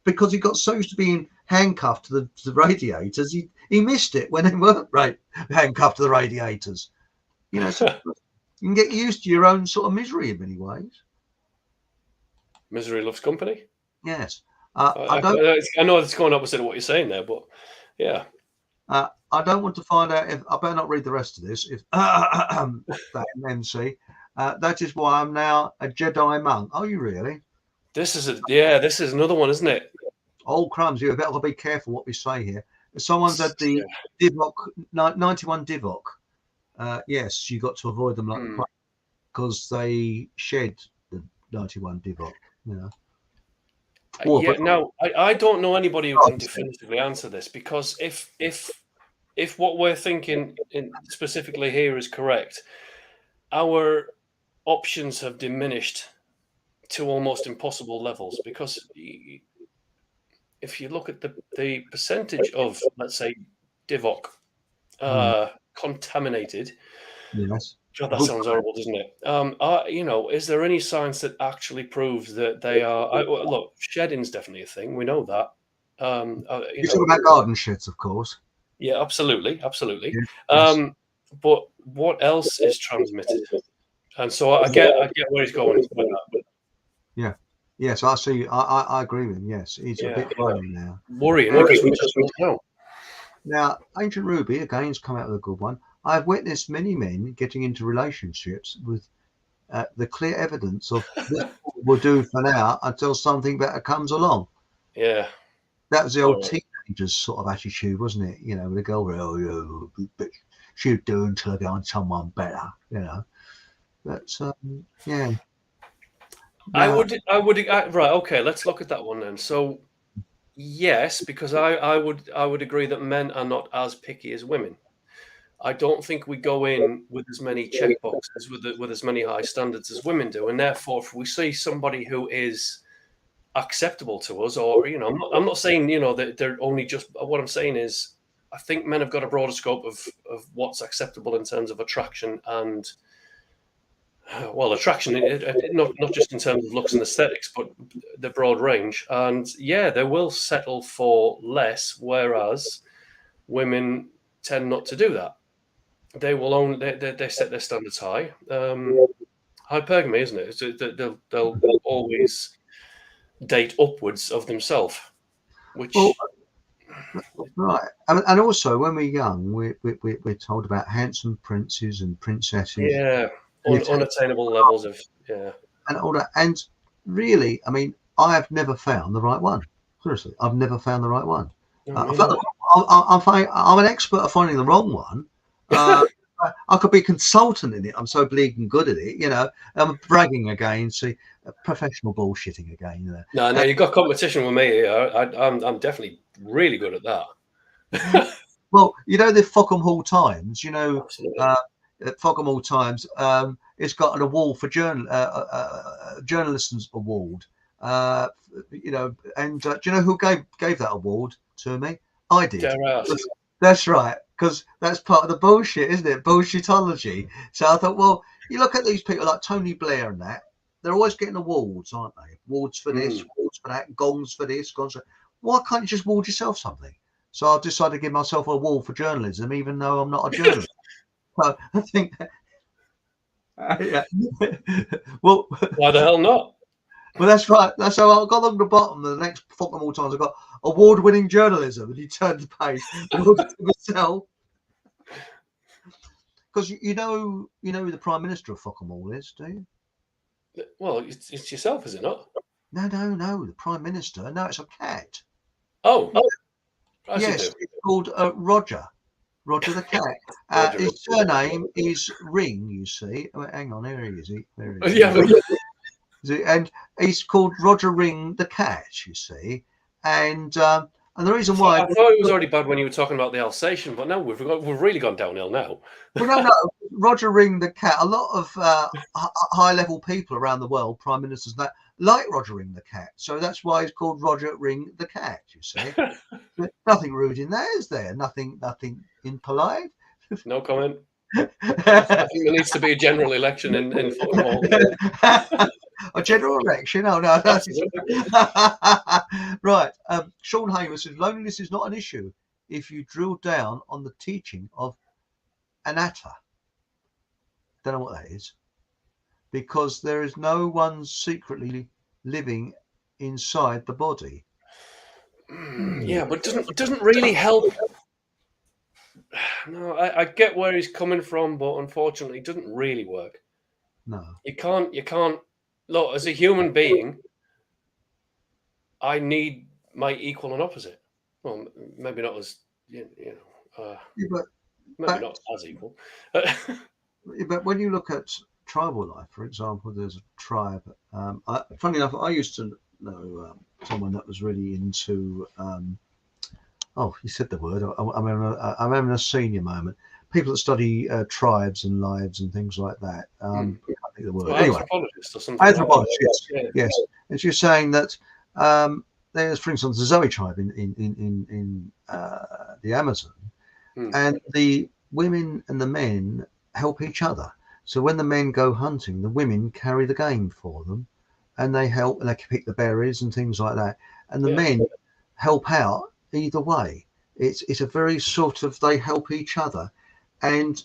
because he got so used to being handcuffed to the radiators, he missed it when they weren't handcuffed to the radiators. You know, so you can get used to your own sort of misery in many ways. Misery loves company. Yes. I know it's going opposite of what you're saying there, but yeah. I don't want to find out if I better not read the rest of this. If that MC, that is why I'm now a Jedi monk. Are you really? This is another one, isn't it? Oh crumbs! You better be careful what we say here. Someone's had the Divok 91 Divok. Yes, you got to avoid them like the because they shed the 91 Divok. You know. I don't know anybody who can definitively answer this, because if what we're thinking specifically here is correct, our options have diminished to almost impossible levels. Because if you look at the percentage of, let's say, Divok contaminated, yes. God, that sounds horrible, doesn't it? You know, is there any science that actually proves that they are? Look, shedding's definitely a thing. We know that. You're talking about garden sheds, of course. Yeah, absolutely. Yes. But what else is transmitted? And so I get where he's going with that. Yeah. Yes, I see. I agree with him. Yes, it's a bit worrying now. Worrying because we just don't know. Now, Ancient Ruby again has come out with a good one. I've witnessed many men getting into relationships with the clear evidence of this will do for now until something better comes along. Yeah. That was the old teenagers sort of attitude, wasn't it? You know, with the girl, she'll do until I get on someone better, you know. But, yeah. I would right, okay, let's look at that one then. So, yes, because I would agree that men are not as picky as women. I don't think we go in with as many checkboxes, with as many high standards as women do, and therefore, if we see somebody who is acceptable to us, or you know, I'm not saying, you know, that they're only just. What I'm saying is, I think men have got a broader scope of what's acceptable in terms of attraction and, well, attraction, not just in terms of looks and aesthetics, but the broad range. And yeah, they will settle for less, whereas women tend not to do that. They will only they set their standards high. Hypergamy, isn't it? They'll always date upwards of themselves, which right. And also, when we're young, we're told about handsome princes and princesses. Yeah, unattainable levels of and all that. And really, I mean, I have never found the right one. Seriously, I've never found the right one. I'm an expert at finding the wrong one. I could be a consultant in it. I'm so bleeding good at it, you know. I'm bragging again. See, professional bullshitting again. You know. No, you've got competition with me. I'm definitely really good at that. Well, you know, the Fockham Hall Times. You know, Fockham Hall Times. It's got an award for journalists award. You know, and do you know who gave that award to me? I did. That's right, because that's part of the bullshit, isn't it? Bullshitology. So I thought, well, you look at these people like Tony Blair and that, they're always getting awards, aren't they? Awards for this, awards for that, gongs for this, gongs for... Why can't you just award yourself something? So I've decided to give myself an award for journalism, even though I'm not a journalist. So I think, yeah. Well, Why the hell not? well, that's right. That's how I got along the bottom. The next fuck them all times I got award-winning journalism, and he turned the page. Looked at myself because you know who the Prime Minister of fuck them all is, do you? Well, it's yourself, is it not? No. The Prime Minister. No, it's a cat. Oh, Yes, it's called Roger. Roger the cat. Roger. His surname is Ring. You see. Oh, hang on, here he is. And he's called Roger Ring the cat. You see, and the reason why I thought it was already bad when you were talking about the Alsatian, but no, we've really gone downhill now. Well, no, Roger Ring the cat. A lot of high-level people around the world, prime ministers, that like Roger Ring the cat. So that's why it's called Roger Ring the cat. You see, nothing rude in there, is there? Nothing impolite. No comment. I think there needs to be a general election in football. A general election? Oh no. Right. Sean Hamer says loneliness is not an issue if you drill down on the teaching of anatta. Don't know what that is, because there is no one secretly living inside the body. Yeah, but it doesn't really help. No, I get where he's coming from, but unfortunately, it doesn't really work. No, you can't. Look, as a human being, I need my equal and opposite. Well, maybe not as maybe not as equal. But when you look at tribal life, for example, there's a tribe. Funny enough, I used to know someone that was really into. Oh, you said the word. I'm having a senior moment. People that study tribes and lives and things like that. I can't think of the word. Well, anyway, anthropologist or something. Anthropologist, like yes. And she was saying that there's, for instance, the Zoe tribe in the Amazon, and the women and the men help each other. So when the men go hunting, the women carry the game for them, and they help and they pick the berries and things like that. And the men help out either way. It's a very sort of, they help each other. And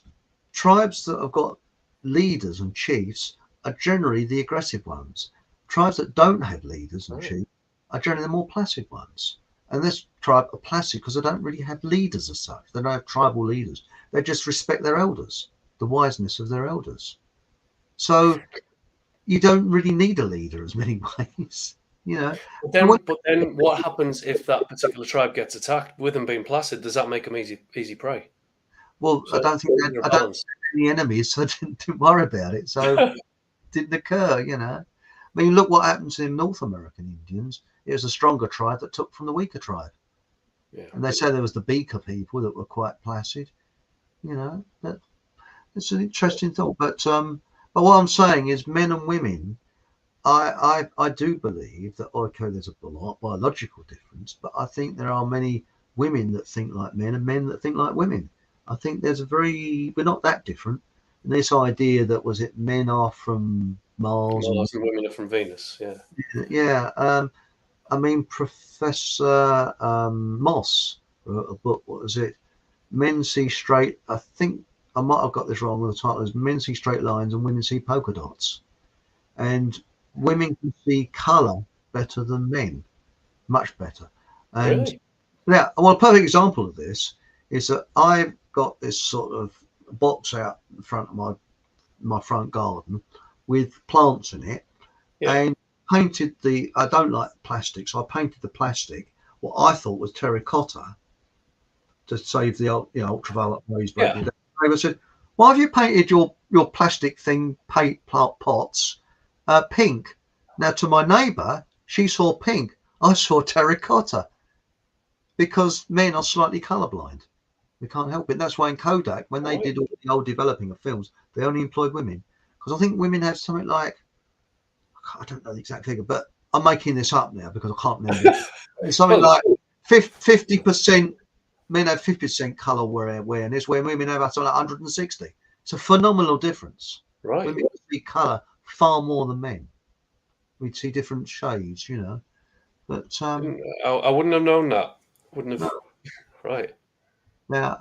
tribes that have got leaders and chiefs are generally the aggressive ones. Tribes that don't have leaders and chiefs are generally the more placid ones. And this tribe are placid because they don't really have leaders as such. They don't have tribal leaders. They just respect their elders, the wiseness of their elders. So you don't really need a leader as many ways, you know. But then what happens if that particular tribe gets attacked? With them being placid, does that make them easy prey? Well, so I don't think have any enemies, so I didn't worry about it. So it didn't occur, you know. I mean, look what happened to North American Indians. It was a stronger tribe that took from the weaker tribe. Yeah. And they say there was the Beaker people that were quite placid, you know. But it's an interesting thought. But what I'm saying is, men and women, I do believe that there's a biological difference, but I think there are many women that think like men and men that think like women. I think we're not that different. And this idea that men are from Mars and women are from Venus, I mean, Professor Moss wrote a book. What was it? Men see straight. I think I might have got this wrong with the title. Is Men see straight lines and women see polka dots, and women can see colour better than men, much better. And really? Yeah, well, a perfect example of this is that I've got this sort of box out in front of my front garden with plants in it, and painted I don't like plastic, so I painted the plastic what I thought was terracotta to save the ultraviolet rays. I said, why have you painted your plastic plant pots pink? Now, to my neighbour, she saw pink. I saw terracotta, because men are slightly colourblind. We can't help it. That's why in Kodak, when they did all the old developing of films, they only employed women, because I think women have something like, I don't know the exact figure, but I'm making this up now because I can't remember. Something like 50%, men have 50% colour awareness, where women have something like 160. It's a phenomenal difference. Right. Women see colour far more than men. We'd see different shades, you know. But I wouldn't have known that. Wouldn't have. No. Right. Now,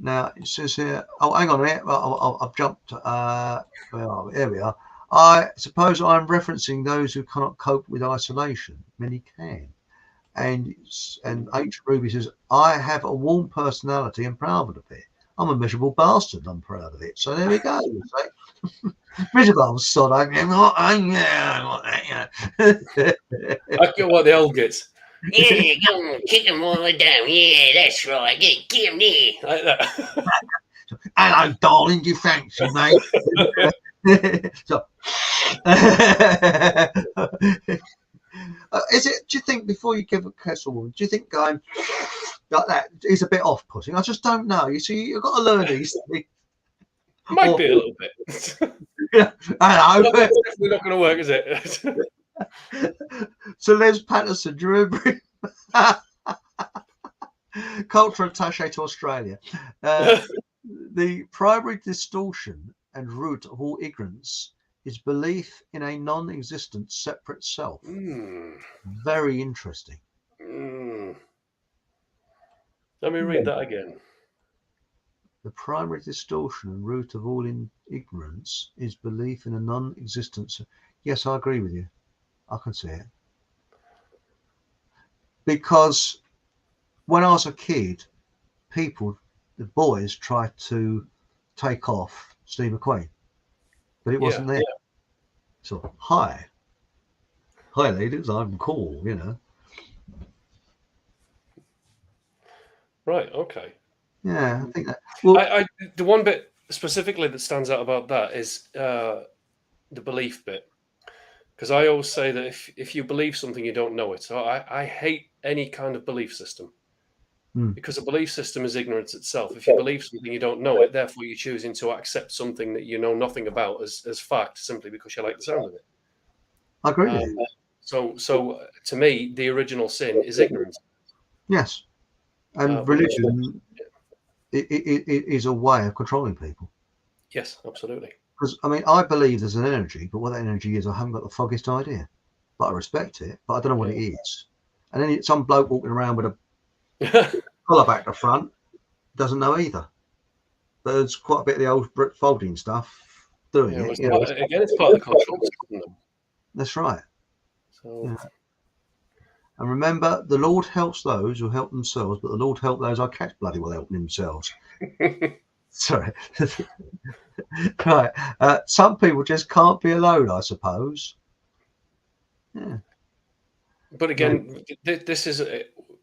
Now it says here. Oh, hang on a minute. I've jumped. Here we are. I suppose I'm referencing those who cannot cope with isolation. Many can. And H. Ruby says, I have a warm personality and proud of it. I'm a miserable bastard. I'm proud of it. So there we go. Miserable sod. I get I get what the old gets. Yeah, go on, kick them all the way down. Yeah, that's right. Get them there. Like that. Hello, darling. Do you fancy, mate? So, is it? Do you think before you give a kiss a woman, do you think going like that is a bit off-putting? I just don't know. You see, you've got to learn these things. Might be a little bit. Hello. That's definitely not going to work, is it? So Les Patterson, do you remember cultural attaché to Australia? The primary distortion and root of all ignorance is belief in a non-existent separate self. Very interesting. Let me read that again. The primary distortion and root of all ignorance is belief in a non-existent. Yes, I agree with you. I can see it. Because when I was a kid, the boys tried to take off Steve McQueen, but it wasn't there. Yeah. So, hi ladies, I'm cool, you know. Right, okay. Yeah, I think that. Well, the one bit specifically that stands out about that is the belief bit. Because I always say that if you believe something, you don't know it. So I hate any kind of belief system. Because a belief system is ignorance itself. If you believe something, you don't know it. Therefore, you're choosing to accept something that you know nothing about as fact simply because you like the sound of it. I agree with you. So to me, the original sin is ignorance. Yes. And religion it is a way of controlling people. Yes, absolutely. Because, I mean, I believe there's an energy, but what that energy is, I haven't got the foggiest idea. But I respect it, but I don't know what it is. And then some bloke walking around with a collar back to front doesn't know either. But there's quite a bit of the old brick folding stuff doing it. It's part of the control. That's right. So. Yeah. And remember, the Lord helps those who help themselves, but the Lord help those who catch bloody well helping themselves. Sorry. Right. Some people just can't be alone, I suppose. Yeah. But again, this is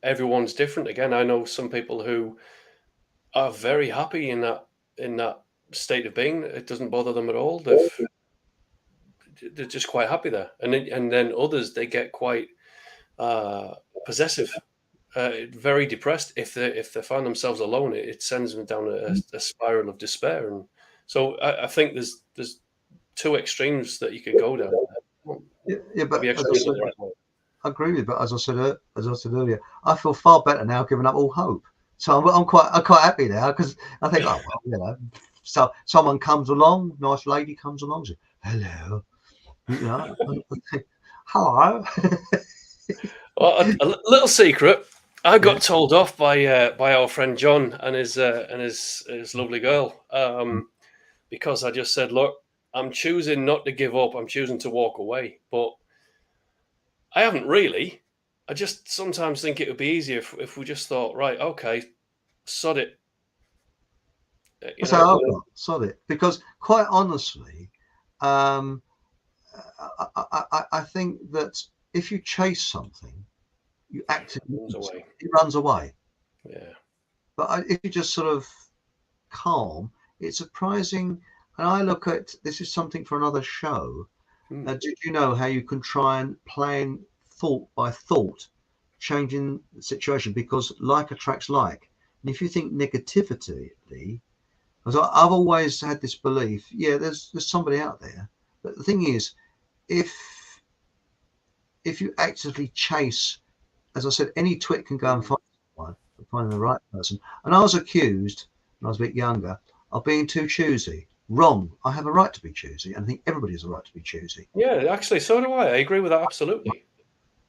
everyone's different. Again, I know some people who are very happy in that state of being. It doesn't bother them at all. They're just quite happy there. And then others, they get quite possessive, very depressed. If they find themselves alone, it sends them down a spiral of despair. And so I think there's two extremes that you could go down. Yeah, but I agree with you. But as I said earlier, I feel far better now, giving up all hope. So I'm quite happy now because I think, oh well, you know, so someone comes along, nice lady comes along, says, hello, you know, hello. Well, a little secret. I got told off by our friend John and his lovely girl because I just said, look, I'm choosing not to give up. I'm choosing to walk away. But I haven't really. I just sometimes think it would be easier if we just thought, right, okay, sod it. Sod it. Because quite honestly, I think that if you chase something, you actively it runs away. Yeah. But if you just sort of calm, it's surprising. And I look at this is something for another show. Did you know how you can try and plan thought by thought, changing the situation? Because like attracts like. And if you think negativity, because I've always had this belief, there's somebody out there. But the thing is, if you actively chase, as I said, any twit can go and find someone, finding the right person. And I was accused when I was a bit younger of being too choosy. Wrong. I have a right to be choosy, and I think everybody has a right to be choosy. Yeah, actually, so do I. I agree with that absolutely.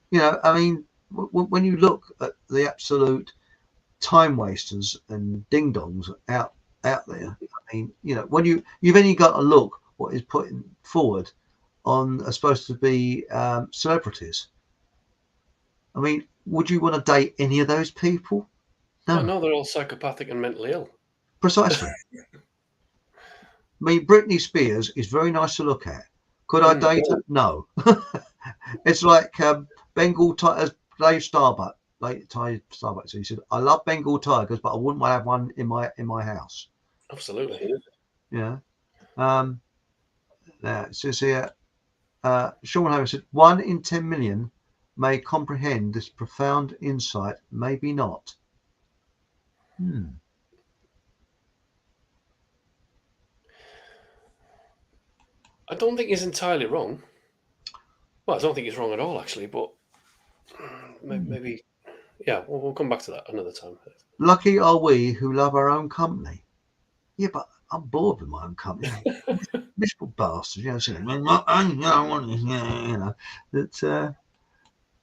You know, I mean, when you look at the absolute time wasters and ding dongs out there. I mean, you know, when you've only got to look what is put forward on are supposed to be celebrities. I mean, would you want to date any of those people? No, Oh, no, they're all psychopathic and mentally ill. precisely. I mean, Britney Spears is very nice to look at. Could I date her? No. It's like Bengal tigers. Dave Starbuck, Starbuck. So he said, "I love Bengal tigers, but I wouldn't want to have one in my house." Absolutely. Yeah. Now it says here, Sean Harris said, 1 in 10 million may comprehend this profound insight, maybe not. I don't think he's entirely wrong. Well, I don't think he's wrong at all, actually, but maybe, yeah, we'll come back to that another time. Lucky are we who love our own company. Yeah, but I'm bored with my own company. Miserable bastard, you know, saying, that,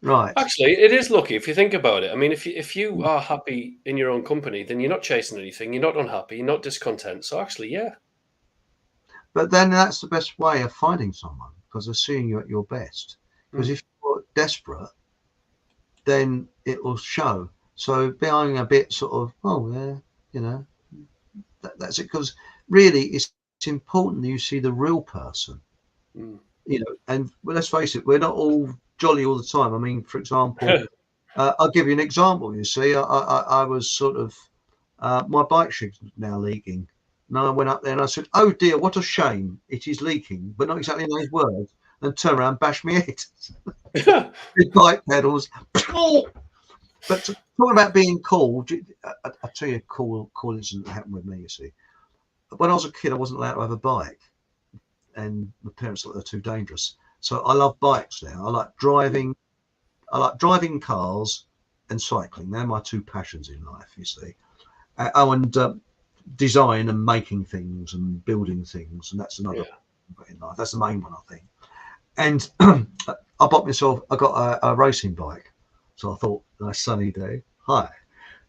right. Actually, it is lucky if you think about it. I mean, if you are happy in your own company, then you're not chasing anything, you're not unhappy, you're not discontent. So actually, yeah. But then that's the best way of finding someone, because they're seeing you at your best. Because if you're desperate, then it will show. So being a bit sort of, oh yeah, you know, that's it. Because really, it's important that you see the real person. You know, and well, let's face it, we're not all jolly all the time. I mean, for example, I'll give you an example. You see, I was sort of my bike shed's now leaking. And I went up there and I said, "Oh dear, what a shame! It is leaking," but not exactly in those words. And turned around, and bashed me head. With bike pedals. But talking about being cool, I'll tell you a cool incident that happened with me. You see, when I was a kid, I wasn't allowed to have a bike, and my parents thought they were too dangerous. So I love bikes now. I like driving cars and cycling. They're my two passions in life. You see, and design and making things and building things, and that's another in life. That's the main one, I think. And I bought myself. I got a racing bike, so I thought, nice sunny day. Hi,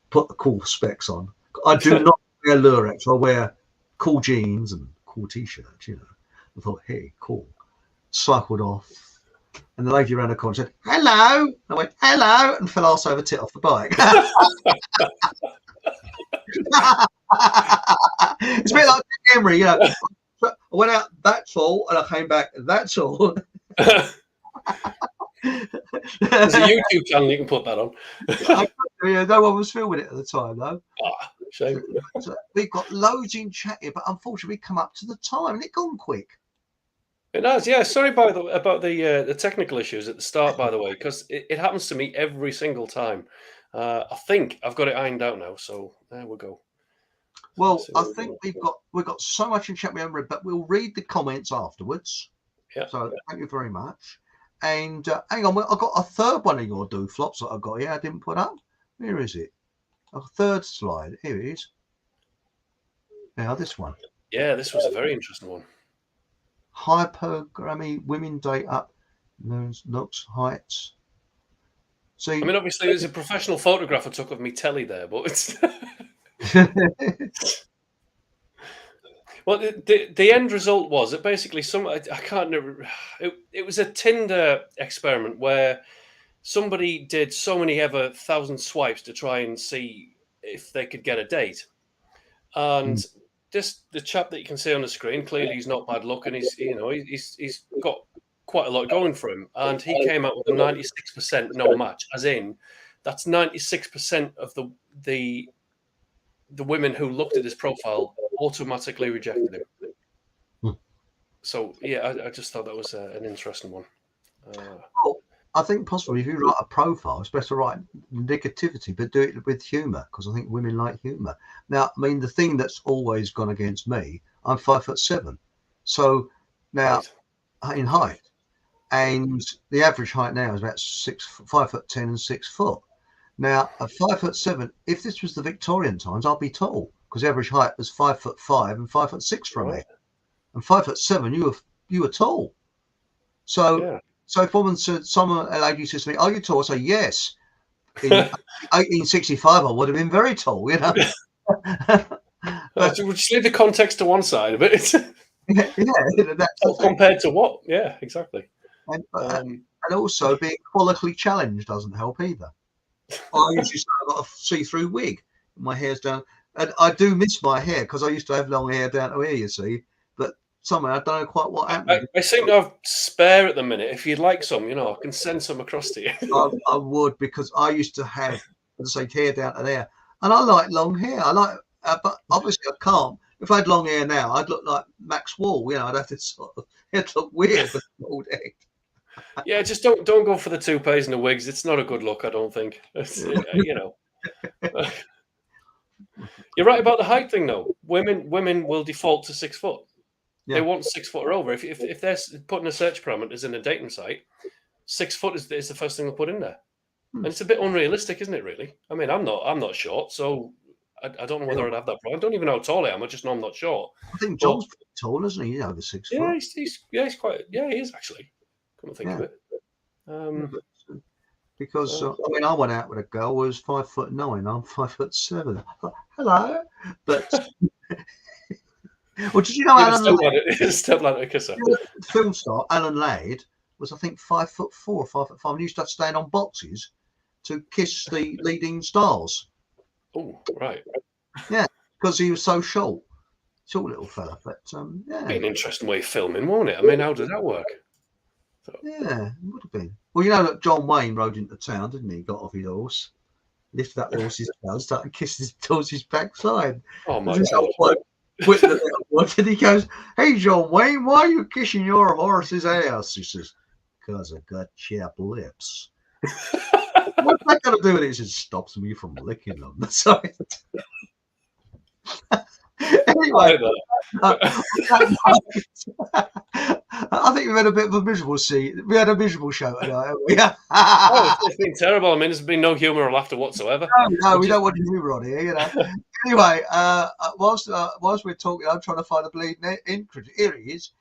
put the cool specs on. I do not wear Lurex. I wear cool jeans and cool t-shirts. You know, I thought, hey, cool. Cycled off, and the lady around the corner said, "Hello." I went, "Hello," and fell arse over tit off the bike. It's a bit like Emery, you know. I went out, that's all, and I came back, that's all. There's a YouTube channel you can put that on. Yeah, no one was filming it at the time, though. Ah, shame. So we've got loads in chat here, but unfortunately, we come up to the time, and it's gone quick. It has, yeah. Sorry about the technical issues at the start, by the way, because it happens to me every single time. I think I've got it ironed out now, so there we go. Well, I think we've got so much in chat we haven't read, but we'll read the comments afterwards. Yeah. So thank you very much. And hang on, I've got a third one of your do flops that I've got here. I didn't put up. Where is it? A third slide. Here it is. Now this one. Yeah, this was a very interesting one. Hypergamy women date up looks heights. See, I mean, obviously, there's a professional photograph I took of me telly there, but it's well, the end result was that basically I can't remember. It was a Tinder experiment where somebody did so many 1,000 swipes to try and see if they could get a date, and the chap that you can see on the screen, clearly he's not bad luck, and he's got quite a lot going for him, and he came out with a 96% no match, as in that's 96% of the women who looked at his profile automatically rejected him. So yeah, I just thought that was an interesting one. Well, I think possibly if you write a profile, it's better to write negativity, but do it with humour, because I think women like humour. Now, I mean, the thing that's always gone against me, I'm 5'7", so now in height, and the average height now is about 5'10" and 6 foot. Now, at 5'7", if this was the Victorian times, I'd be tall, because the average height was 5'5" and 5'6" for me. And 5'7", you were tall. So, so if a lady says to me, "Are you tall?" I say yes. in 1865, I would have been very tall, you know. But we'll just leave the context to one side of it. That's Well, compared to what? Yeah, exactly. And also being follically challenged doesn't help either. I usually say I've got a see-through wig. My hair's down, and I do miss my hair because I used to have long hair down to here, you see. But somehow I don't know quite what happened. I seem to have spare at the minute. If you'd like some, I can send some across to you. I would, because I used to have, as I say, hair down to there, and I like long hair. I like, but obviously I can't. If I had long hair now, I'd look like Max Wall. I'd have to sort of, it'd look weird with an old head. Yeah, just don't go for the toupees and the wigs. It's not a good look, I don't think. You're right about the height thing, though. Women will default to 6 foot. Yeah. They want 6 foot or over. If they're putting a search parameters in a dating site, 6 foot is the first thing they'll put in there, and it's a bit unrealistic, isn't it? Really. I mean, I'm not short, so I don't know whether I'd have that problem. I don't even know how tall I am. I just know I'm not short. I think John's pretty tall, isn't he? He's over 6 foot. He's quite. Yeah, he is actually. Come to think of it. Because I mean, I went out with a girl who was 5'9". I'm 5'7". Hello, but well, did you know Alan Ladd, film star Alan Ladd, was I think 5'4", 5'5", and he used to have to stand on boxes to kiss the leading stars. Oh, right. Yeah, because he was so short little fella. But yeah, be an interesting way of filming, won't it? I mean, how does that work? Yeah, it would have been. Well, that John Wayne rode into town, didn't he? Got off his horse, lifted up the horse's tail, started kissing his horse's backside. Oh my God! And he goes, "Hey, John Wayne, why are you kissing your horse's ass?" He says, "Because I got chapped lips." What's that got to do with it? He says, "Stops me from licking them." So, anyway, I think we've had a bit of a miserable We had a miserable show tonight, haven't we? It's been terrible. I mean, there's been no humour or laughter whatsoever. No, we don't want humour on here, Anyway, whilst we're talking, I'm trying to find the bleeding in. Here he is.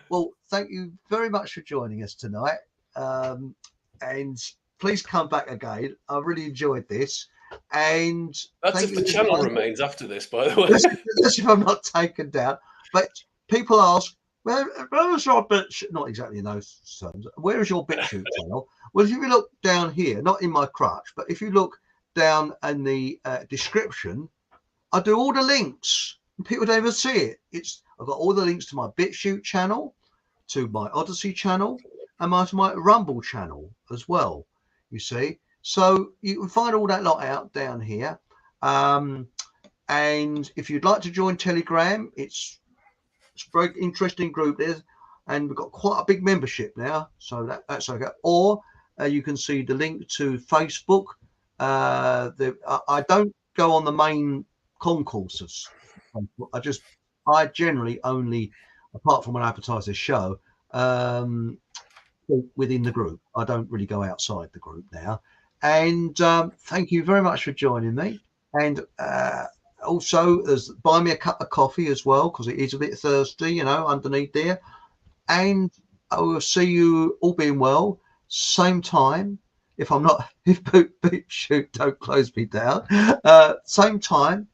Well, thank you very much for joining us tonight. And please come back again. I really enjoyed this. And that's if the channel remains after this, by the way. That's if I'm not taken down. But people ask, where is your bit? Not exactly in those terms. Where is your BitChute channel? Well, if you look down here, not in my crutch, but if you look down in the description, I do all the links. People don't even see it. I've got all the links to my BitChute channel, to my Odyssey channel, and my Rumble channel as well. You see, so you can find all that lot out down here. And if you'd like to join Telegram, it's a very interesting group there, and we've got quite a big membership now, so that's okay. Or you can see the link to Facebook. I don't go on the main concourses. I generally only, apart from when I advertise this show, within the group. I don't really go outside the group now. And thank you very much for joining me. And also, buy me a cup of coffee as well, because it is a bit thirsty, underneath there. And I will see you, all being well, same time. If BitChute don't close me down, same time,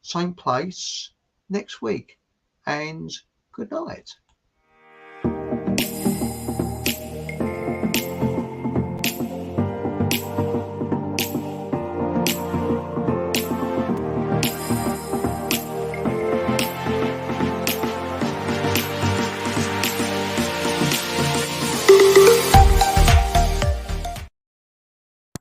same place next week. And good night.